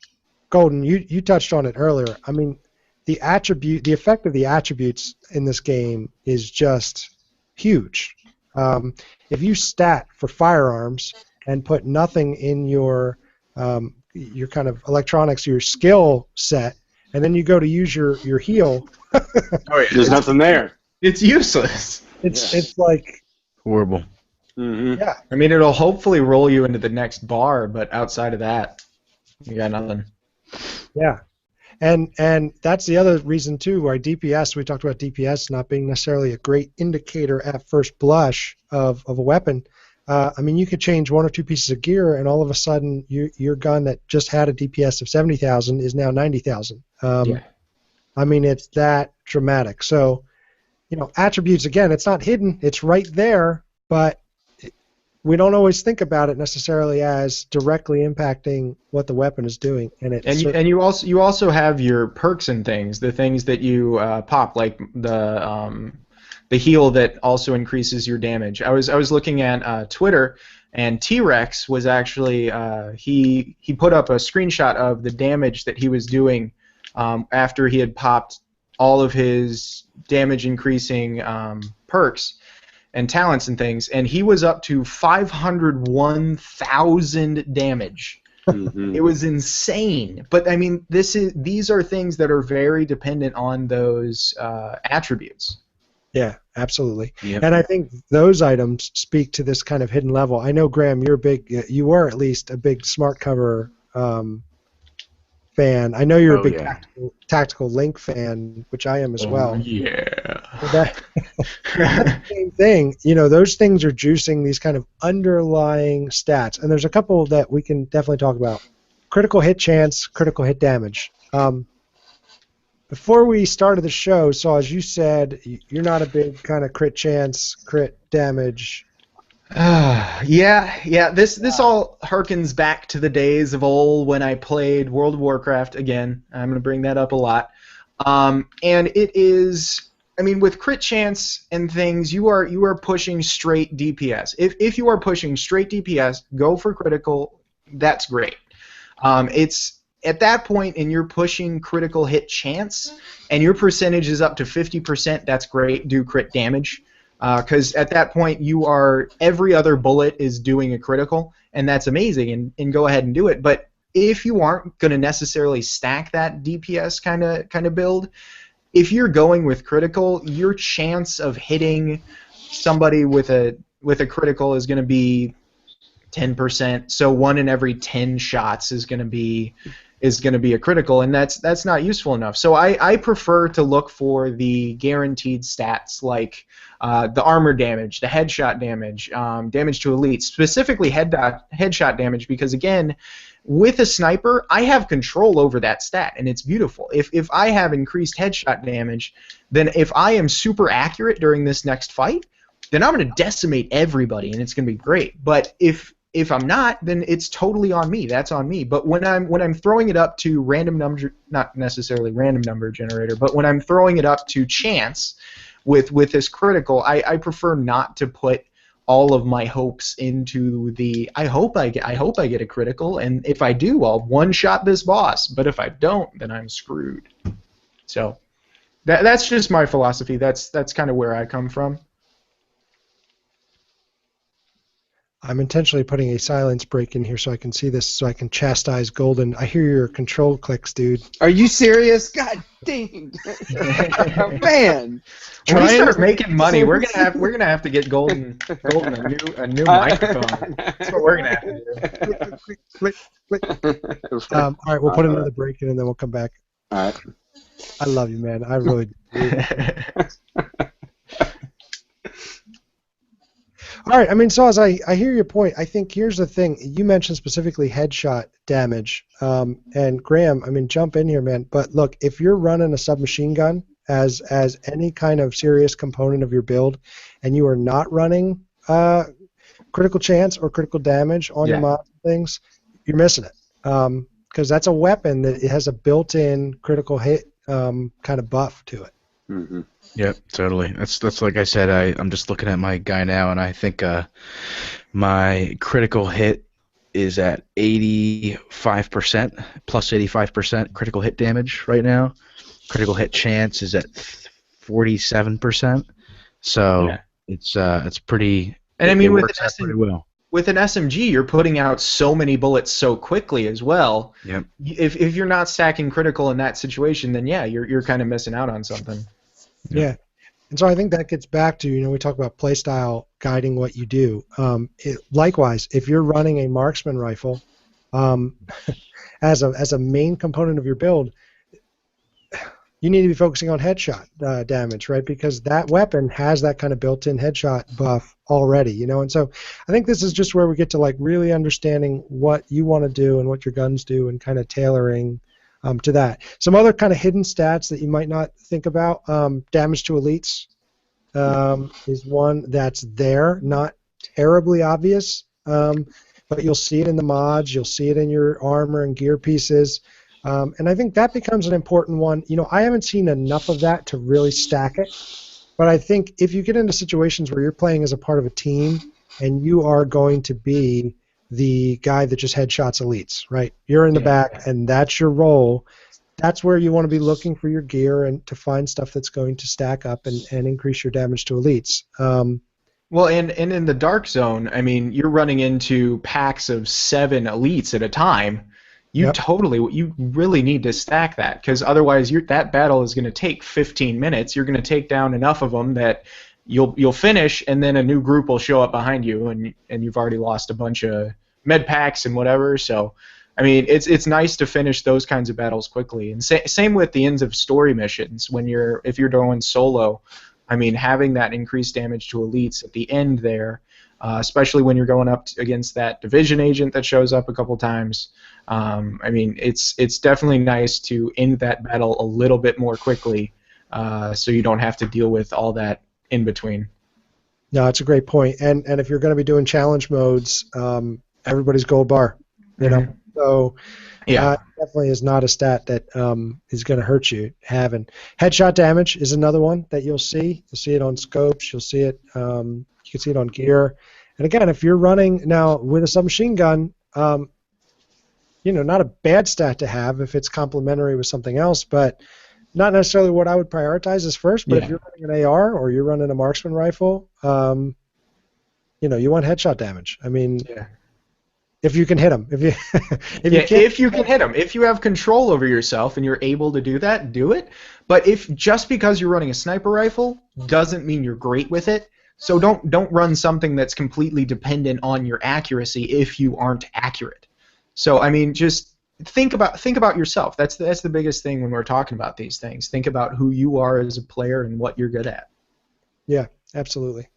Golden, you touched on it earlier. I mean, the effect of the attributes in this game is just huge. If you stat for firearms and put nothing in your kind of electronics, your skill set, and then you go to use your heal, there's nothing there. It's useless. It's like horrible. Mm-hmm. Yeah. I mean, it'll hopefully roll you into the next bar, but outside of that, you got nothing. Yeah. And that's the other reason too why DPS, we talked about DPS not being necessarily a great indicator at first blush of a weapon. I mean, you could change one or two pieces of gear, and all of a sudden, your gun that just had a DPS of 70,000 is now 90,000. Yeah. I mean, it's that dramatic. So, attributes, again, it's not hidden. It's right there, but we don't always think about it necessarily as directly impacting what the weapon is doing, And you also have your perks and things, the things that you pop, like the heal that also increases your damage. I was looking at Twitter, and T-Rex was actually he put up a screenshot of the damage that he was doing after he had popped all of his damage increasing perks and talents and things, and he was up to 501,000 damage. Mm-hmm. It was insane. But I mean, these are things that are very dependent on those attributes. Yeah, absolutely. Yep. And I think those items speak to this kind of hidden level. I know, Graham, you were at least a big smart cover fan. I know you're a big tactical link fan, which I am as well. Yeah. Same thing. You know, those things are juicing these kind of underlying stats, and there's a couple that we can definitely talk about. Critical hit chance, critical hit damage. Before we started the show, so as you said, you're not a big kind of crit chance, crit damage. Yeah. This all harkens back to the days of old when I played World of Warcraft. Again, I'm going to bring that up a lot. And it is, I mean, with crit chance and things, you are pushing straight DPS. If you are pushing straight DPS, go for critical. That's great. It's at that point, and you're pushing critical hit chance, and your percentage is up to 50%. That's great. Do crit damage. Because at that point, every other bullet is doing a critical, and that's amazing, and go ahead and do it. But if you aren't going to necessarily stack that DPS kind of build, if you're going with critical, your chance of hitting somebody with a critical is going to be 10%. So 1 in every 10 shots is going to be a critical, and that's not useful enough. So I prefer to look for the guaranteed stats like the armor damage, the headshot damage, damage to elites, specifically headshot damage, because again, with a sniper, I have control over that stat, and it's beautiful. If I have increased headshot damage, then if I am super accurate during this next fight, then I'm going to decimate everybody, and it's going to be great. But if I'm not, then it's totally on me. That's on me. But when I'm throwing it up to random number, not necessarily random number generator, but when I'm throwing it up to chance with this critical, I prefer not to put all of my hopes into the I hope I get a critical, and if I do, I'll one-shot this boss. But if I don't, then I'm screwed. So that's just my philosophy. That's kind of where I come from. I'm intentionally putting a silence break in here so I can see this, so I can chastise Golden. I hear your control clicks, dude. Are you serious? God dang, man! When we start making money, we're gonna have to get Golden a new microphone. That's what we're gonna have to do. Click. All right, we'll put another break in and then we'll come back. All right. I love you, man. I really do. All right, I mean, so as I hear your point, I think here's the thing. You mentioned specifically headshot damage, and Graham, I mean, jump in here, man. But look, if you're running a submachine gun as any kind of serious component of your build, and you are not running critical chance or critical damage on your mods and things, you're missing it. Because that's a weapon that it has a built-in critical hit kind of buff to it. Mm-hmm. Yep, totally. That's like I said. I'm just looking at my guy now, and I think my critical hit is at 85%, plus 85% critical hit damage right now. Critical hit chance is at 47%. So it's pretty. And I mean, it works out pretty well. With an SMG, you're putting out so many bullets so quickly as well. Yep. If you're not stacking critical in that situation, then you're kind of missing out on something. Yeah. And so I think that gets back to, we talk about playstyle guiding what you do. Likewise, if you're running a marksman rifle as a main component of your build, you need to be focusing on headshot damage, right? Because that weapon has that kind of built-in headshot buff already, And so I think this is just where we get to like really understanding what you want to do and what your guns do and kind of tailoring to that. Some other kind of hidden stats that you might not think about, damage to elites is one that's there, not terribly obvious, but you'll see it in the mods, you'll see it in your armor and gear pieces, and I think that becomes an important one. You know, I haven't seen enough of that to really stack it, but I think if you get into situations where you're playing as a part of a team and you are going to be the guy that just headshots elites, right? You're in the back and that's your role. That's where you want to be looking for your gear and to find stuff that's going to stack up and increase your damage to elites. Well, and in the Dark Zone, I mean, you're running into packs of 7 elites at a time. You really need to stack that, because otherwise that battle is going to take 15 minutes. You're going to take down enough of them that you'll finish, and then a new group will show up behind you, and you've already lost a bunch of med packs and whatever. So, I mean, it's nice to finish those kinds of battles quickly. And same with the ends of story missions. If you're going solo, I mean, having that increased damage to elites at the end there, especially when you're going up against that division agent that shows up a couple times. I mean, it's definitely nice to end that battle a little bit more quickly, so you don't have to deal with all that in between. No, it's a great point. And if you're going to be doing challenge modes, everybody's gold bar, you know. So definitely is not a stat that is going to hurt you having. Headshot damage is another one that you'll see. You'll see it on scopes. You'll see it. You can see it on gear. And again, if you're running now with a submachine gun, you know, not a bad stat to have if it's complementary with something else, but not necessarily what I would prioritize as first. But if you're running an AR or you're running a marksman rifle, you know, you want headshot damage. I mean, if you can hit them, if you can hit them, if you have control over yourself and you're able to do that, do it. But if just because you're running a sniper rifle doesn't mean you're great with it. So don't run something that's completely dependent on your accuracy if you aren't accurate. So I mean, just think about yourself. That's the biggest thing when we're talking about these things. Think about who you are as a player and what you're good at. Yeah, absolutely.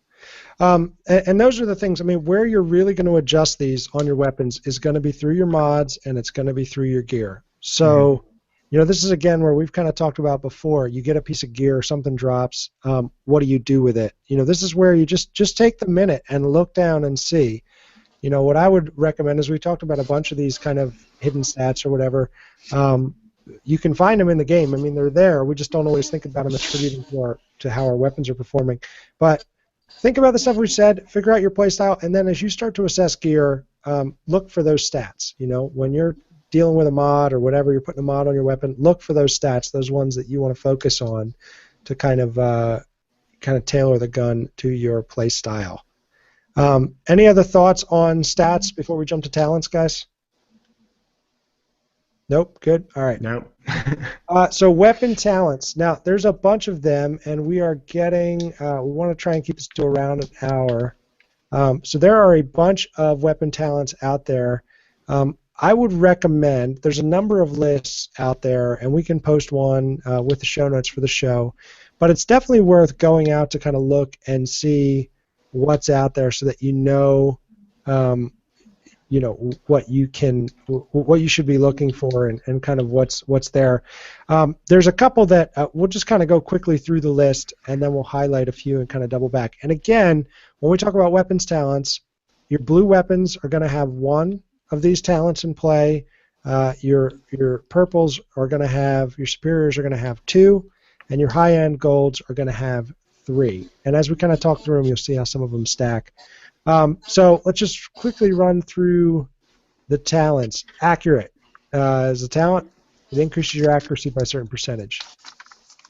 And those are the things. I mean, where you're really going to adjust these on your weapons is going to be through your mods, and it's going to be through your gear. So, you know, this is again where we've kind of talked about before. You get a piece of gear, something drops. What do you do with it? You know, this is where you just take the minute and look down and see. You know, what I would recommend is we talked about a bunch of these kind of hidden stats or whatever. You can find them in the game. I mean, they're there. We just don't always think about them attributing to how our weapons are performing. But think about the stuff we said, figure out your playstyle, and then as you start to assess gear, look for those stats. You know, when you're dealing with a mod or whatever, you're putting a mod on your weapon, look for those stats, those ones that you want to focus on to kind of tailor the gun to your playstyle. Any other thoughts on stats before we jump to talents, guys? Nope. Good. All right. Nope. So weapon talents. Now, there's a bunch of them, and we are getting. We want to try and keep this to around an hour. So there are a bunch of weapon talents out there. I would recommend. There's a number of lists out there, and we can post one with the show notes for the show. But it's definitely worth going out to kind of look and see what's out there, so that you know what you should be looking for and kind of what's there. There's a couple that we'll just kind of go quickly through the list, and then we'll highlight a few and kind of double back. And again, when we talk about weapons talents, your blue weapons are going to have one of these talents in play. Your purples are going to have, your superiors are going to have 2, and your high-end golds are going to have 3. And as we kind of talk through them, you'll see how some of them stack. So let's just quickly run through the talents. Accurate is a talent. It increases your accuracy by a certain percentage.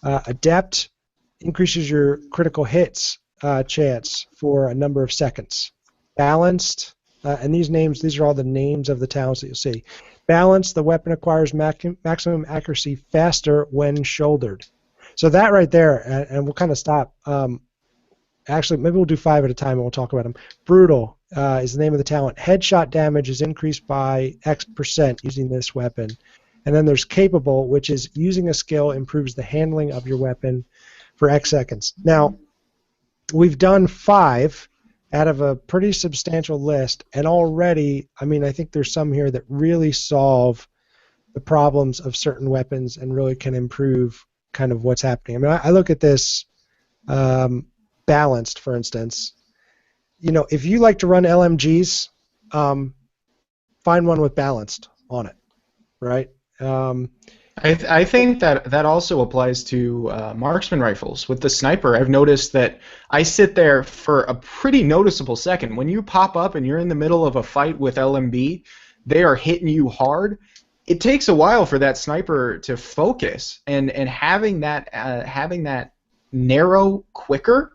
Adept increases your critical hits chance for a number of seconds. Balanced, and these are all the names of the talents that you'll see. Balanced, the weapon acquires maximum accuracy faster when shouldered. So that right there, and we'll kind of stop. Actually, maybe we'll do 5 at a time and we'll talk about them. Brutal is the name of the talent. Headshot damage is increased by X% using this weapon. And then there's capable, which is using a skill improves the handling of your weapon for X seconds. Now, we've done 5 out of a pretty substantial list, and already, I mean, I think there's some here that really solve the problems of certain weapons and really can improve kind of what's happening. I mean, I look at this balanced, for instance. if you like to run LMGs, find one with balanced on it, right? I think that also applies to marksman rifles. With the sniper, I've noticed that I sit there for a pretty noticeable second. When you pop up and you're in the middle of a fight with LMB, they are hitting you hard. It takes a while for that sniper to focus, and having that narrow quicker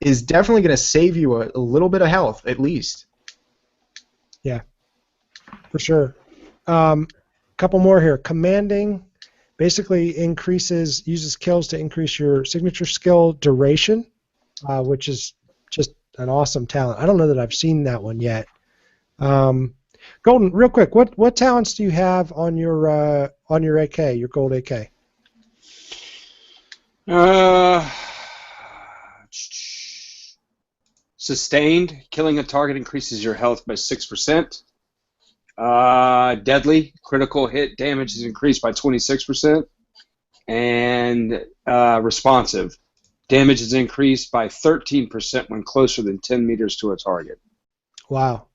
is definitely going to save you a little bit of health, at least. Yeah, for sure. Couple more here. Commanding basically uses kills to increase your signature skill duration, which is just an awesome talent. I don't know that I've seen that one yet. Golden, real quick, what talents do you have on your AK, your gold AK? Sustained. Killing a target increases your health by 6%. Deadly. Critical hit damage is increased by 26%. And responsive. Damage is increased by 13% when closer than 10 meters to a target. Wow.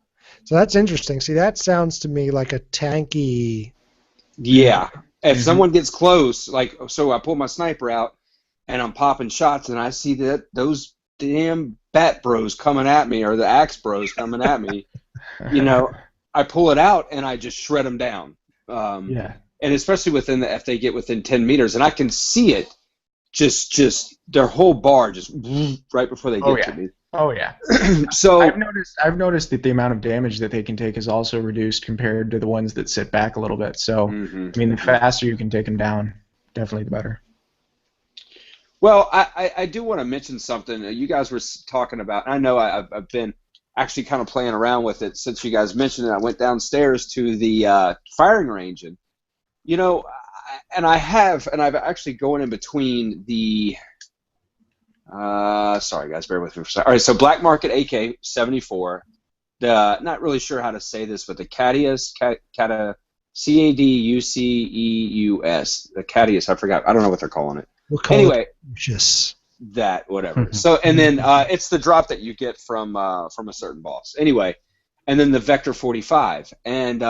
So that's interesting. See, that sounds to me like a tanky... Yeah. If someone gets close, so I pull my sniper out, and I'm popping shots, and I see that those damn bat bros coming at me, or the axe bros coming at me, I pull it out, and I just shred them down. Yeah. And especially if they get within 10 meters, and I can see it, just their whole bar just right before they get to me. Oh yeah. So I've noticed that the amount of damage that they can take is also reduced compared to the ones that sit back a little bit. So the faster you can take them down, definitely the better. Well, I do want to mention something you guys were talking about. I know I've been actually kind of playing around with it since you guys mentioned it. I went downstairs to the firing range, and I've actually going in between the. Sorry guys, bear with me for a second. All right, so Black Market AK-74. Not really sure how to say this, but the Cadius, C-A-D-U-C-E-U-S. The Cadius, I forgot. I don't know what they're calling it. We'll call anyway, it that whatever. So and then it's the drop that you get from a certain boss. Anyway, and then the Vector 45, and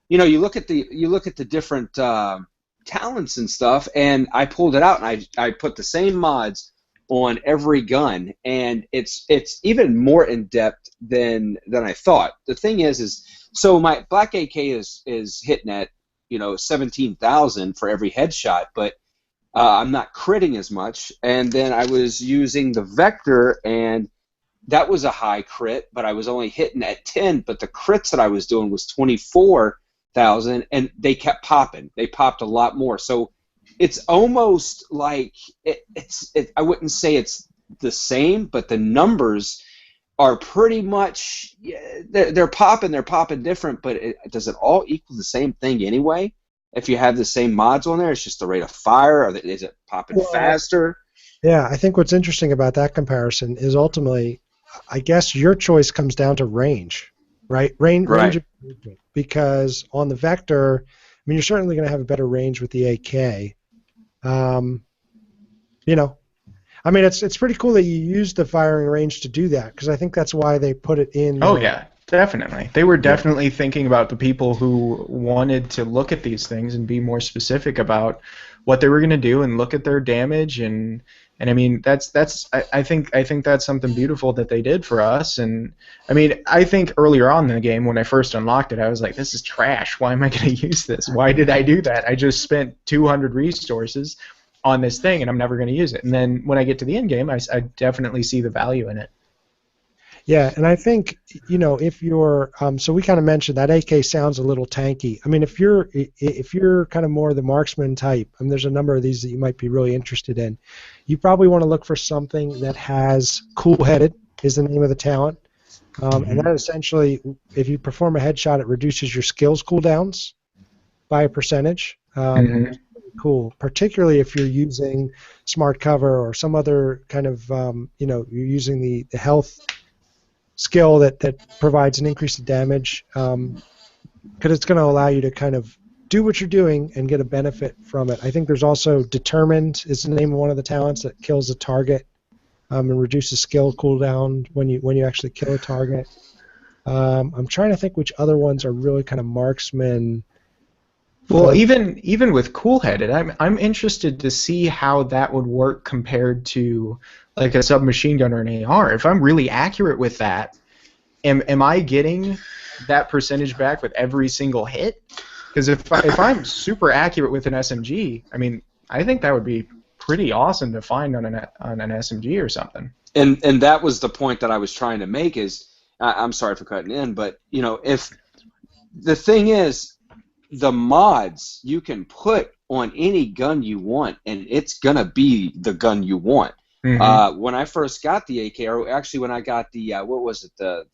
you look at the different talents and stuff, and I pulled it out and I put the same mods on every gun, and it's even more in depth than I thought. The thing is so my Black AK is hitting at 17,000 for every headshot, but I'm not critting as much. And then I was using the Vector, and that was a high crit, but I was only hitting at 10. But the crits that I was doing was 24,000, and they kept popping. They popped a lot more. So it's almost like I wouldn't say it's the same, but the numbers are pretty much they're popping different, but does it all equal the same thing anyway? If you have the same mods on there, it's just the rate of fire, or is it popping faster? Yeah, I think what's interesting about that comparison is ultimately, I guess your choice comes down to range, right? Range of movement, because on the Vector, you're certainly going to have a better range with the AK. It's pretty cool that you use the firing range to do that, because I think that's why they put it in. Oh yeah, definitely. They were definitely thinking about the people who wanted to look at these things and be more specific about what they were going to do and look at their damage, and I think that's something beautiful that they did for us. And I think earlier on in the game when I first unlocked it, I was like, this is trash. Why am I going to use this? Why did I do that? I just spent 200 resources on this thing, and I'm never going to use it. And then when I get to the end game, I definitely see the value in it. Yeah, and I think if you're so we kind of mentioned that AK sounds a little tanky. If you're kind of more the marksman type, there's a number of these that you might be really interested in. You probably want to look for something that has cool-headed is the name of the talent, and that essentially, if you perform a headshot, it reduces your skills cooldowns by a percentage. Cool, particularly if you're using smart cover or some other kind of you're using the health skill that provides an increase in damage, because it's going to allow you to kind of do what you're doing and get a benefit from it. I think there's also Determined is the name of one of the talents that kills a target and reduces skill cooldown when you actually kill a target. I'm trying to think which other ones are really kind of marksman. Well, even with cool-headed, I'm interested to see how that would work compared to like a submachine gun or an AR. If I'm really accurate with that, am I getting that percentage back with every single hit? Because if I'm super accurate with an SMG, I mean, I think that would be pretty awesome to find on an SMG or something. And that was the point that I was trying to make is, I'm sorry for cutting in, but if the thing is, the mods you can put on any gun you want, and it's gonna be the gun you want. Mm-hmm. When I first got the AK, or actually when I got the what was it, the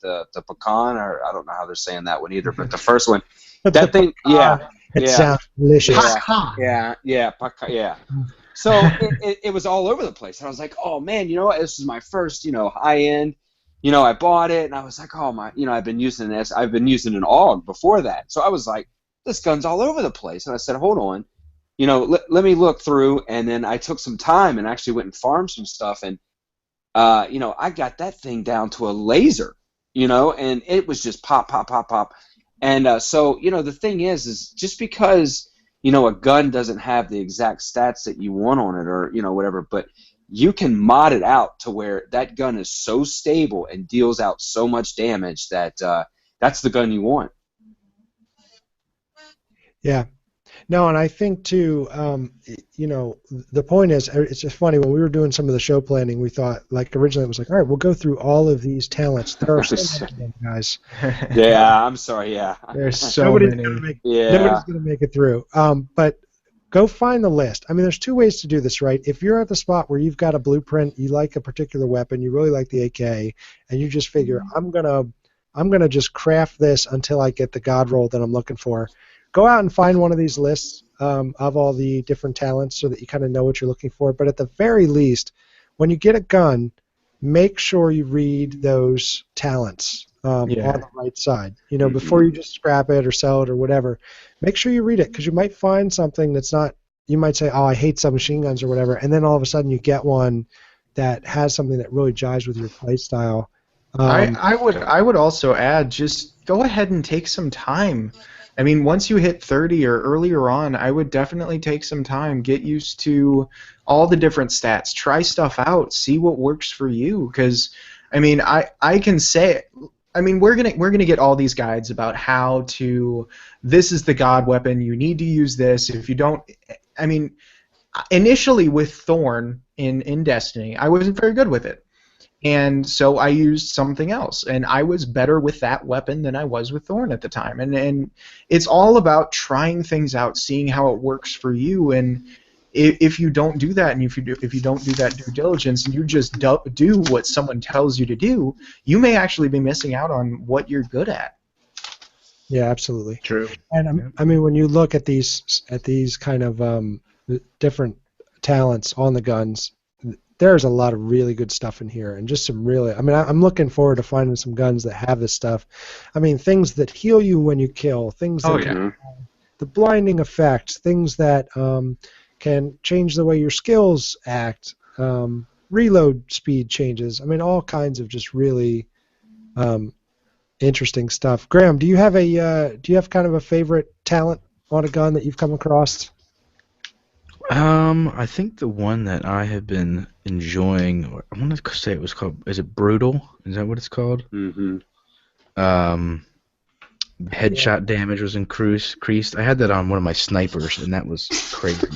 pecan, or I don't know how they're saying that one either, but the first one, that thing, it sounds delicious. Yeah. So it was all over the place, and I was like, oh man, you know what? This is my first high end. I bought it, and I was like, oh my, I've been using an AUG before that, so I was like, this gun's all over the place. And I said, hold on, let me look through. And then I took some time and actually went and farmed some stuff. And, I got that thing down to a laser, and it was just pop, pop, pop, pop. And so, the thing is just because, a gun doesn't have the exact stats that you want on it or, whatever, but you can mod it out to where that gun is so stable and deals out so much damage that that's the gun you want. Yeah. No, and I think too, the point is, it's just funny, when we were doing some of the show planning, we thought, like, originally it was like, all right, we'll go through all of these talents. There are so many of them, guys. Yeah, I'm sorry, yeah. There's so Nobody's many. Nobody's going to make it through. But go find the list. I mean, there's two ways to do this, right? If you're at the spot where you've got a blueprint, you like a particular weapon, you really like the AK, and you just figure, I'm gonna just craft this until I get the god roll that I'm looking for. Go out and find one of these lists of all the different talents so that you kind of know what you're looking for. But at the very least, when you get a gun, make sure you read those talents on the right side. Before you just scrap it or sell it or whatever, make sure you read it, because you might find something that's not. You might say, "Oh, I hate submachine guns" or whatever, and then all of a sudden you get one that has something that really jives with your play style. I would also add, just go ahead and take some time. I mean, once you hit 30 or earlier on, I would definitely take some time, get used to all the different stats, try stuff out, see what works for you. Because, I mean, I can say, I mean, we're gonna get all these guides about how to. This is the god weapon. You need to use this. If you don't, I mean, initially with Thorn in Destiny, I wasn't very good with it. And so I used something else, and I was better with that weapon than I was with Thorn at the time. And it's all about trying things out, seeing how it works for you. And if you don't do that, and if you don't do that due diligence, and you just do what someone tells you to do, you may actually be missing out on what you're good at. Yeah, absolutely. True. And I mean, when you look at these kind of different talents on the guns, there's a lot of really good stuff in here, and just some really. I mean, I'm looking forward to finding some guns that have this stuff. I mean, things that heal you when you kill, things that the blinding effect, things that can change the way your skills act, reload speed changes. I mean, all kinds of just really interesting stuff. Graham, do you have kind of a favorite talent on a gun that you've come across? I think the one that I have been enjoying, or I want to say it was called, is it Brutal? Is that what it's called? Mm-hmm. Headshot damage was increased. I had that on one of my snipers, and that was crazy.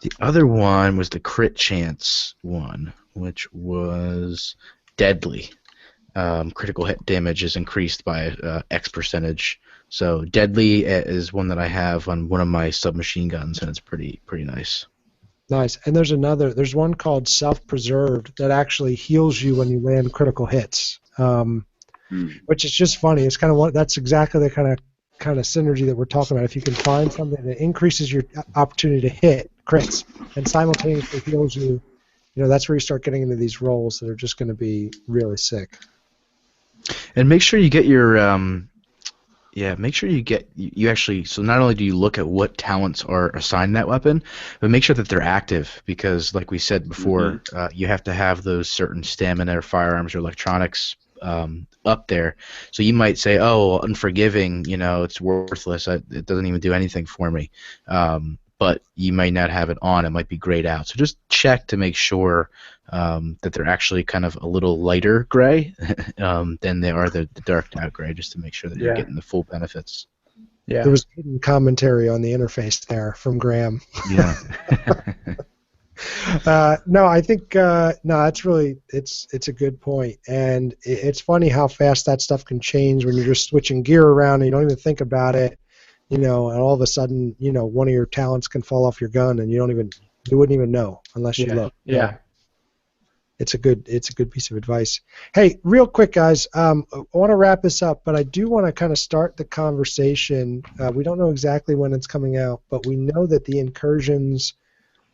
The other one was the crit chance one, which was deadly. Critical hit damage is increased by X percentage. So deadly is one that I have on one of my submachine guns, and it's pretty nice. Nice. And there's one called Self-Preserved that actually heals you when you land critical hits, which is just funny. It's kind of that's exactly the kind of synergy that we're talking about. If you can find something that increases your opportunity to hit crits and simultaneously heals you, that's where you start getting into these roles that are just going to be really sick. And make sure you get your Yeah, make sure you actually, so not only do you look at what talents are assigned that weapon, but make sure that they're active because, like we said before, you have to have those certain stamina or firearms or electronics up there. So you might say, oh, well, Unforgiving, it's worthless. It doesn't even do anything for me. But you might not have it on. It might be grayed out. So just check to make sure that they're actually kind of a little lighter gray than they are the darked out gray, just to make sure that you're getting the full benefits. Yeah. There was hidden commentary on the interface there from Graham. Yeah. No, I think no, that's really it's a good point, and it's funny how fast that stuff can change when you're just switching gear around and you don't even think about it, and all of a sudden, one of your talents can fall off your gun and you wouldn't even know unless you look. Yeah. It's a good piece of advice. Hey, real quick, guys, I want to wrap this up, but I do want to kind of start the conversation. We don't know exactly when it's coming out, but we know that the incursions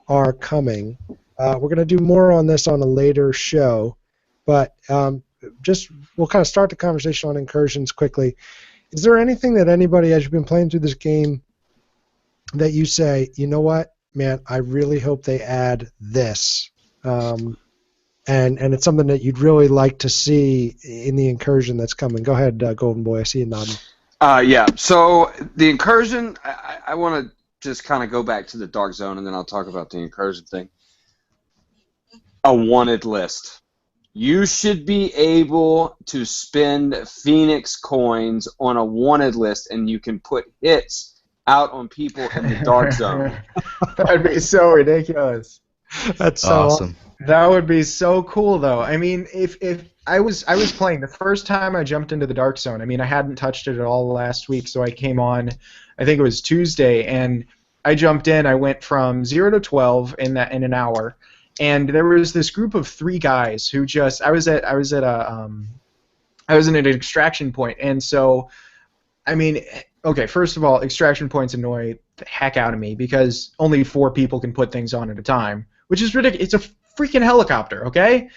are coming. We're going to do more on this on a later show, but we'll kind of start the conversation on incursions quickly. Is there anything that anybody, as you've been playing through this game, that you say, you know what, man, I really hope they add this? And it's something that you'd really like to see in the incursion that's coming. Go ahead, Golden Boy. I see you nodding. Yeah. So the incursion, I want to just kind of go back to the Dark Zone, and then I'll talk about the incursion thing. A wanted list. You should be able to spend Phoenix coins on a wanted list, and you can put hits out on people in the Dark Zone. That would be so ridiculous. That's so awesome. That would be so cool, though. I mean, if I was playing the first time I jumped into the Dark Zone. I mean, I hadn't touched it at all last week, so I came on, I think it was Tuesday, and I jumped in. I went from 0 to 12 in an hour, and there was this group of 3 guys who just I was in an extraction point, and so, I mean, okay, first of all, extraction points annoy the heck out of me because only 4 people can put things on at a time, which is ridiculous. It's a freaking helicopter, okay?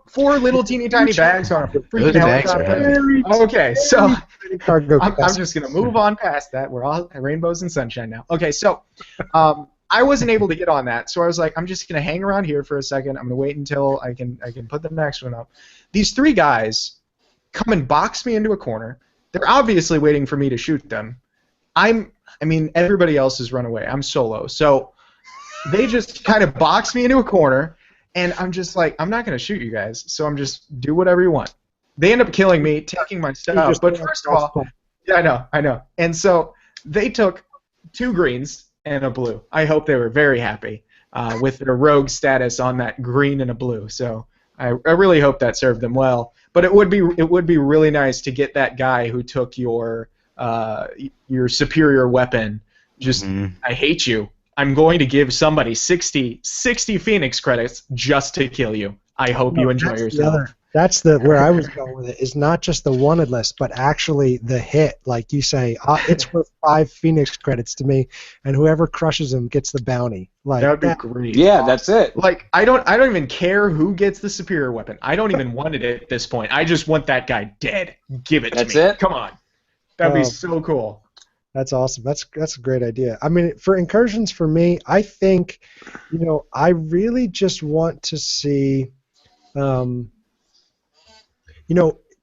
Four little teeny tiny bags on a freaking helicopter. Okay, so I'm just gonna move on past that. We're all rainbows and sunshine now. Okay, so I wasn't able to get on that, so I was like, I'm just gonna hang around here for a second. I'm gonna wait until I can put the next one up. These 3 guys come and box me into a corner. They're obviously waiting for me to shoot them. I mean, everybody else has run away. I'm solo, so they just kind of box me into a corner, and I'm just like, I'm not going to shoot you guys, so I'm just do whatever you want. They end up killing me, taking my stuff, but first of all, yeah, I know. And so they took 2 greens and a blue. I hope they were very happy with their rogue status on that green and a blue, so I really hope that served them well. But it would be really nice to get that guy who took your superior weapon. Just, I hate you. I'm going to give somebody 60 Phoenix credits just to kill you. I hope you enjoy yourself. That's where I was going with it. Is not just the wanted list, but actually the hit. Like you say, it's worth 5 Phoenix credits to me, and whoever crushes them gets the bounty. Like that would be great. Yeah, that's it. Like I don't even care who gets the superior weapon. I don't even want it at this point. I just want that guy dead. Give it to me. That's it. Come on. That'd be so cool. That's awesome. That's a great idea. I mean, for incursions, for me, I think, I really just want to see,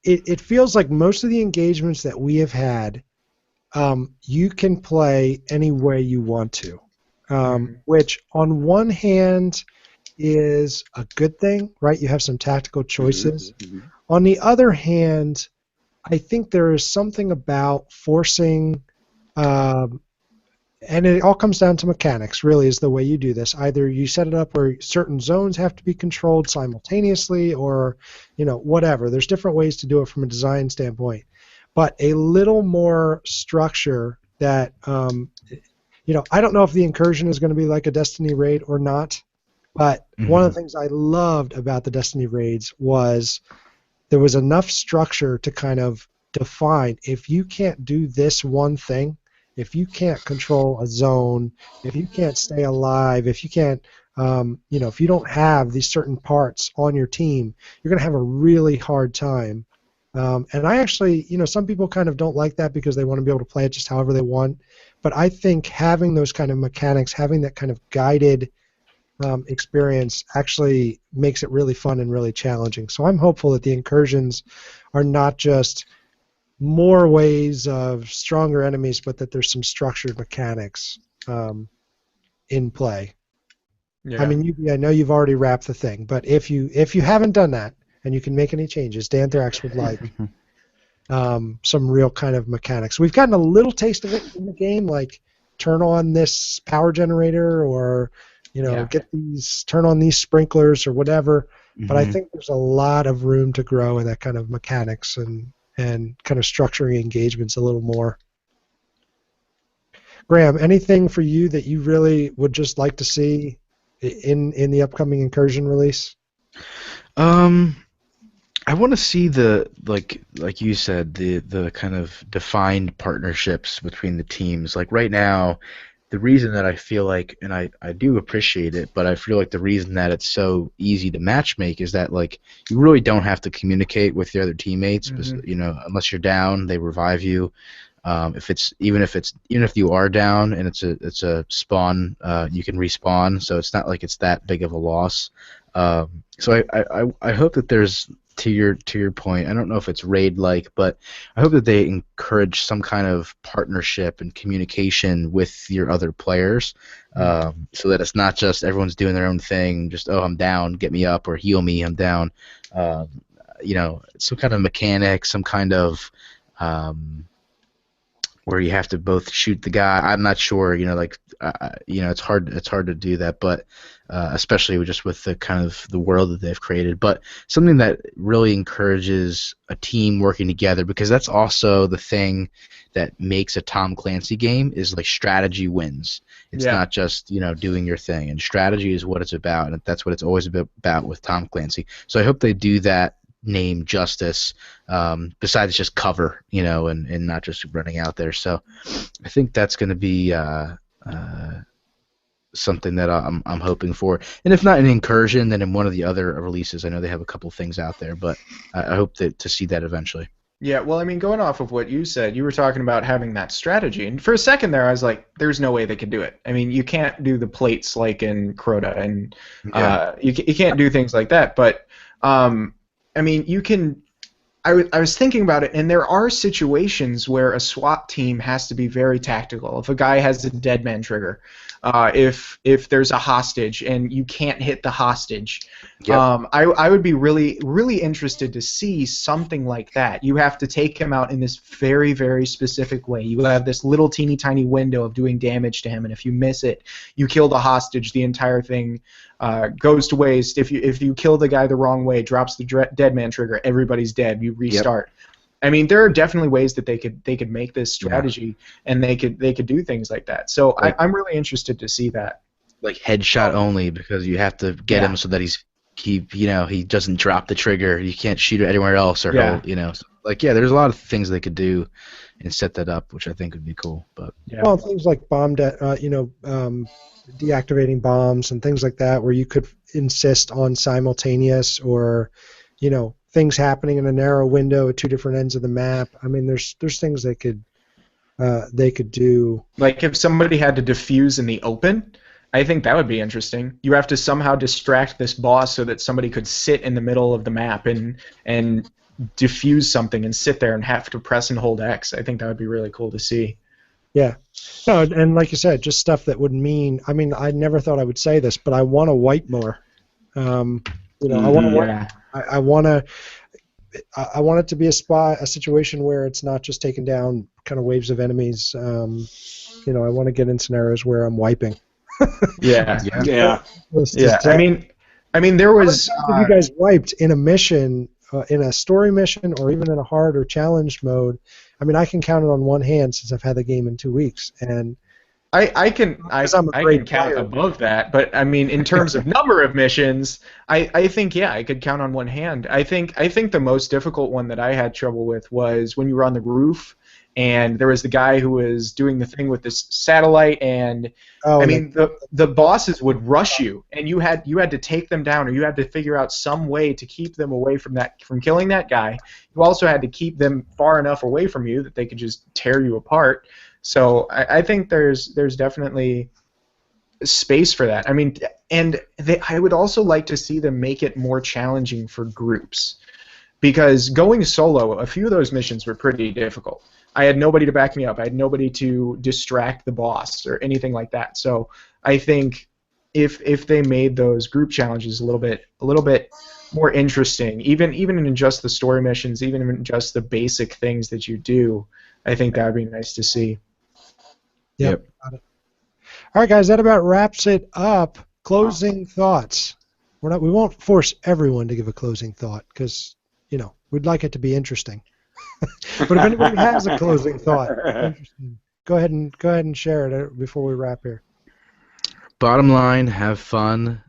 it feels like most of the engagements that we have had, you can play any way you want to, which on one hand is a good thing, right? You have some tactical choices. On the other hand, I think there is something about forcing. And it all comes down to mechanics, really, is the way you do this. Either you set it up where certain zones have to be controlled simultaneously or, whatever. There's different ways to do it from a design standpoint. But a little more structure that, I don't know if the incursion is going to be like a Destiny raid or not, but one of the things I loved about the Destiny raids was there was enough structure to kind of define, if you can't do this one thing, if you can't control a zone, if you can't stay alive, if you can't, if you don't have these certain parts on your team, you're going to have a really hard time And I actually, some people kind of don't like that because they want to be able to play it just however they want. But I think having those kind of mechanics, having that kind of guided experience actually makes it really fun and really challenging. So I'm hopeful that the incursions are not just more ways of stronger enemies, but that there's some structured mechanics in play. Yeah. I mean, I know you've already wrapped the thing, but if you haven't done that and you can make any changes, Danthrax would like some real kind of mechanics. We've gotten a little taste of it in the game, like turn on this power generator or turn on these sprinklers or whatever. But I think there's a lot of room to grow in that kind of mechanics and kind of structuring engagements a little more. Graham, anything for you that you really would just like to see in the upcoming Incursion release? I want to see the like you said, the kind of defined partnerships between the teams. Like right now, the reason that I feel like, and I do appreciate it, but I feel like the reason that it's so easy to matchmake is that like you really don't have to communicate with your other teammates. Unless you're down, they revive you. Even if you are down and it's a spawn, you can respawn. So it's not like it's that big of a loss. So I hope that there's, to your point, I don't know if it's raid-like, but I hope that they encourage some kind of partnership and communication with your other players, so that it's not just everyone's doing their own thing, just, oh, I'm down, get me up, or heal me, I'm down. Some kind of mechanic, some kind of where you have to both shoot the guy. I'm not sure, it's hard to do that, but especially just with the kind of the world that they've created. But something that really encourages a team working together, because that's also the thing that makes a Tom Clancy game, is like strategy wins. It's not just doing your thing, and strategy is what it's about, and that's what it's always about with Tom Clancy. So I hope they do that name justice, besides just cover, and not just running out there. So I think that's going to be something that I'm hoping for. And if not an Incursion, then in one of the other releases. I know they have a couple things out there, but I hope to see that eventually. Yeah, well, I mean, going off of what you said, you were talking about having that strategy, and for a second there, I was like, "There's no way they could do it." I mean, you can't do the plates like in Crota, and you can't do things like that. But I mean, you can. I was thinking about it, and there are situations where a SWAT team has to be very tactical. If a guy has a dead man trigger, if there's a hostage and you can't hit the hostage, I would be really, really interested to see something like that. You have to take him out in this very, very specific way. You have this little teeny tiny window of doing damage to him, and if you miss it, you kill the hostage. The entire thing goes to waste. If you kill the guy the wrong way, drops the dead man trigger, everybody's dead. You restart. Yep. I mean, there are definitely ways that they could make this strategy, and they could do things like that. So I'm really interested to see that. Like headshot only, because you have to get him so that he doesn't drop the trigger. You can't shoot it anywhere else, or there's a lot of things they could do and set that up, which I think would be cool. But well, things like deactivating bombs and things like that, where you could insist on simultaneous or things happening in a narrow window at two different ends of the map. I mean, there's things they could do. Like if somebody had to defuse in the open, I think that would be interesting. You have to somehow distract this boss so that somebody could sit in the middle of the map and defuse something and sit there and have to press and hold X. I think that would be really cool to see. Yeah. No, and like you said, just stuff that would mean. I mean, I never thought I would say this, but I want to wipe more. I want it to be a situation where it's not just taking down kind of waves of enemies. I want to get in scenarios where I'm wiping. Yeah. I mean, there was. If you guys wiped in a mission, in a story mission, or even in a hard or challenge mode, I mean, I can count it on one hand since I've had the game in 2 weeks, and. I can count above that, but I mean, in terms of number of missions, I think I could count on one hand. I think the most difficult one that I had trouble with was when you were on the roof and there was the guy who was doing the thing with this satellite, and Oh, I mean the bosses would rush you, and you had to take them down, or you had to figure out some way to keep them away from killing that guy. You also had to keep them far enough away from you that they could just tear you apart. So I think there's definitely space for that. I mean, and I would also like to see them make it more challenging for groups, because going solo, a few of those missions were pretty difficult. I had nobody to back me up. I had nobody to distract the boss or anything like that. So I think if they made those group challenges a little bit more interesting, even in just the story missions, even in just the basic things that you do, I think that would be nice to see. Yep. Got it. All right, guys, that about wraps it up. Closing thoughts. We won't force everyone to give a closing thought because we'd like it to be interesting. But if anybody has a closing thought, interesting, go ahead and share it before we wrap here. Bottom line, have fun.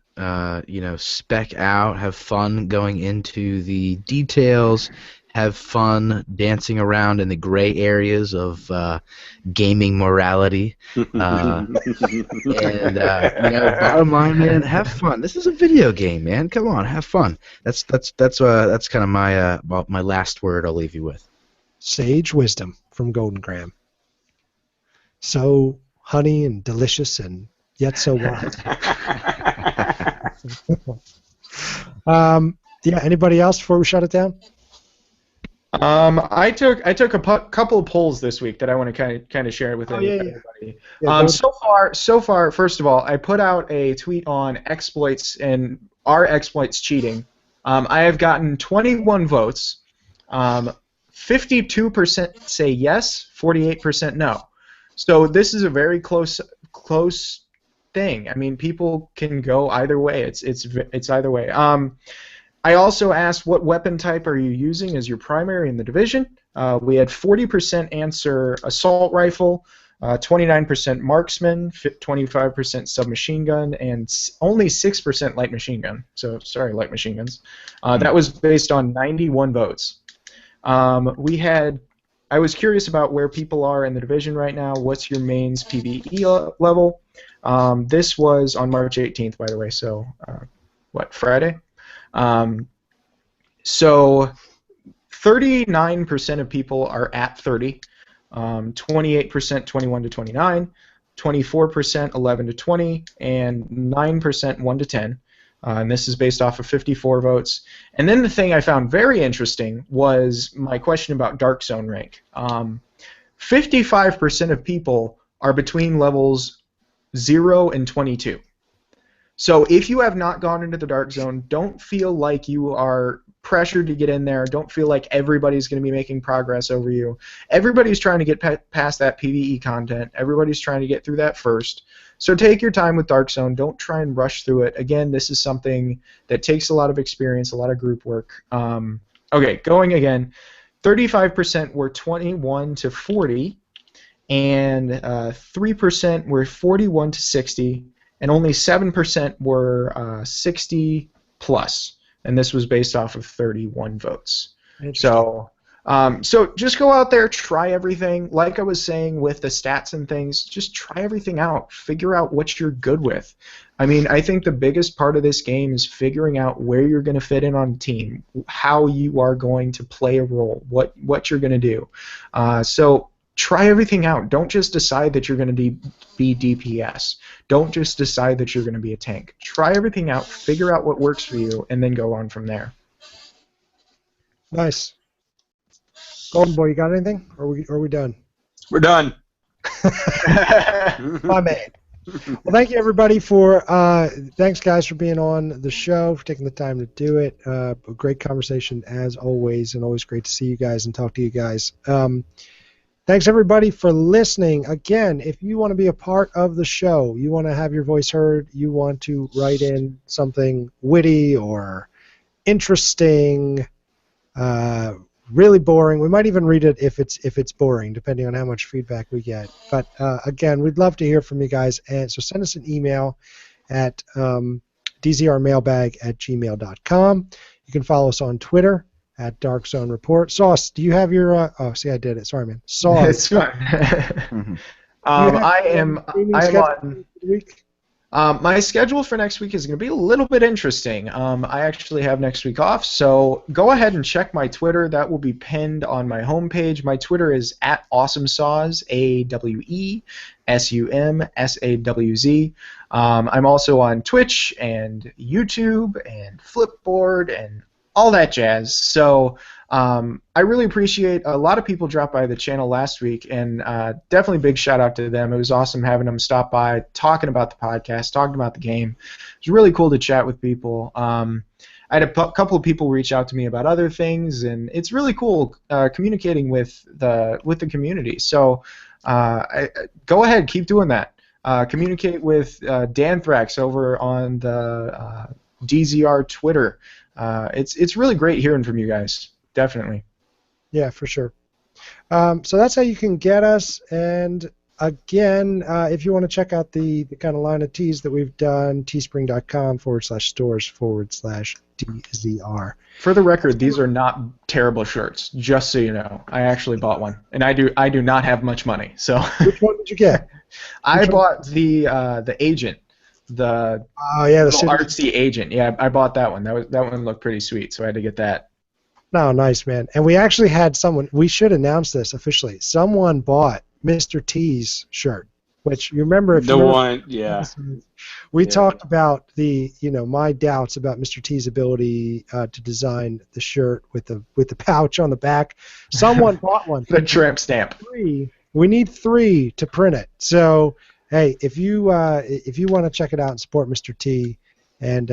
Spec out. Have fun going into the details. Have fun dancing around in the gray areas of gaming morality. And bottom line, man, have fun. This is a video game, man. Come on, have fun. That's kind of my last word I'll leave you with. Sage wisdom from Golden Graham. So honey and delicious and yet so wise. Anybody else before we shut it down? I took a couple of polls this week that I want to kind of share with everybody. So far, first of all, I put out a tweet on exploits and are exploits cheating. I have gotten 21 votes. 52% say yes, 48% no. So this is a very close thing. I mean, people can go either way. It's either way. I also asked what weapon type are you using as your primary in the division. We had 40% answer assault rifle, 29% marksman, 25% submachine gun, and only 6% light machine gun. So sorry, light machine guns. That was based on 91 votes. I was curious about where people are in the division right now. What's your mains PvE level? This was on March 18th, by the way. So Friday? So 39% of people are at 30, 28% 21 to 29, 24% 11 to 20, and 9% 1 to 10. And this is based off of 54 votes. And then the thing I found very interesting was my question about Dark Zone rank. 55% of people are between levels 0 and 22. So if you have not gone into the Dark Zone, don't feel like you are pressured to get in there. Don't feel like everybody's going to be making progress over you. Everybody's trying to get past that PvE content. Everybody's trying to get through that first. So take your time with Dark Zone. Don't try and rush through it. Again, this is something that takes a lot of experience, a lot of group work. Okay, going again. 35% were 21 to 40, and 3% were 41 to 60, and only 7% were 60 plus. And this was based off of 31 votes. So just go out there, try everything. Like I was saying with the stats and things, just try everything out. Figure out what you're good with. I mean, I think the biggest part of this game is figuring out where you're going to fit in on a team, how you are going to play a role, what you're going to do. So try everything out. Don't just decide that you're going to be DPS. Don't just decide that you're going to be a tank. Try everything out, figure out what works for you, and then go on from there. Nice. Golden Boy, you got anything? Or are we done? We're done. My man. Well, thank you, everybody, thanks, guys, for being on the show, for taking the time to do it. A great conversation, as always, and always great to see you guys and talk to you guys. Thanks, everybody, for listening. Again, if you want to be a part of the show, you want to have your voice heard, you want to write in something witty or interesting, really boring. We might even read it if it's boring, depending on how much feedback we get. But again, we'd love to hear from you guys, and so send us an email at dzrmailbag@gmail.com. You can follow us on Twitter at Dark Zone Report. Sauce, do you have your? Oh, see, I did it. Sorry, man. Sauce. It's fine. I am on. Week? My schedule for next week is going to be a little bit interesting. I actually have next week off, so go ahead and check my Twitter. That will be pinned on my homepage. My Twitter is @AwesomeSawz, AWESUMSAWZ. I'm also on Twitch and YouTube and Flipboard and all that jazz. So I really appreciate a lot of people dropped by the channel last week, and definitely big shout out to them. It was awesome having them stop by, talking about the podcast, talking about the game. It was really cool to chat with people. I had a couple of people reach out to me about other things, and it's really cool communicating with the community. So go ahead, keep doing that. Communicate with Dan Thrax over on the DZR Twitter. It's really great hearing from you guys. Definitely. Yeah, for sure. So that's how you can get us. And again, if you want to check out the kind of line of teas that we've done, teespring.com/stores/DZR. For the record, these are not terrible shirts. Just so you know, I actually bought one, and I do not have much money. So. Which one did you get? I bought the agent. The artsy agent. Yeah, I bought that one. That one looked pretty sweet, so I had to get that. No, nice, man. And we actually had someone, we should announce this officially. Someone bought Mr. T's shirt, which you remember if we talked about my doubts about Mr. T's ability to design the shirt with the pouch on the back. Someone bought one. The tramp stamp. We need 3 to print it. So, hey, if you want to check it out and support Mr. T, and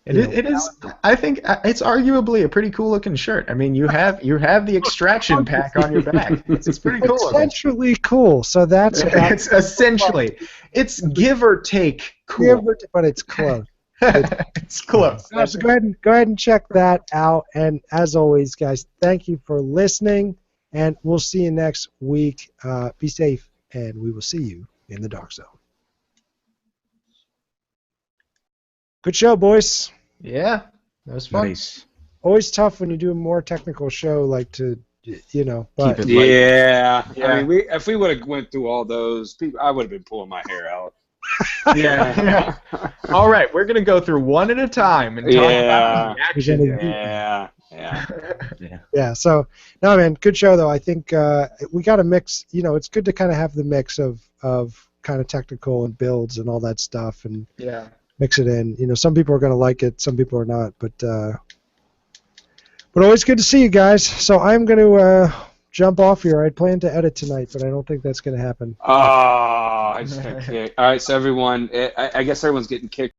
it is. I think it's arguably a pretty cool looking shirt. I mean, you have the extraction pack on your back. It's pretty cool. Essentially cool. So that's it's essentially it's give or take cool. But it's close. It's close. So go ahead and check that out. And as always, guys, thank you for listening, and we'll see you next week. Be safe, and we will see you in the Dark Zone. Good show, boys. Yeah, that was fun. Nice. Always tough when you do a more technical show, like to, but keep it light. Yeah. I mean, if we would have went through all those, I would have been pulling my hair out. Yeah. All right, we're gonna go through one at a time and talk about the action. Yeah. So, no, man, good show though. I think we got a mix. It's good to kind of have the mix of kind of technical and builds and all that stuff, and mix it in. Some people are going to like it, some people are not, but always good to see you guys. So I'm going to jump off here. I'd planned to edit tonight, but I don't think that's going to happen. I just got kicked. All right, so everyone, I guess everyone's getting kicked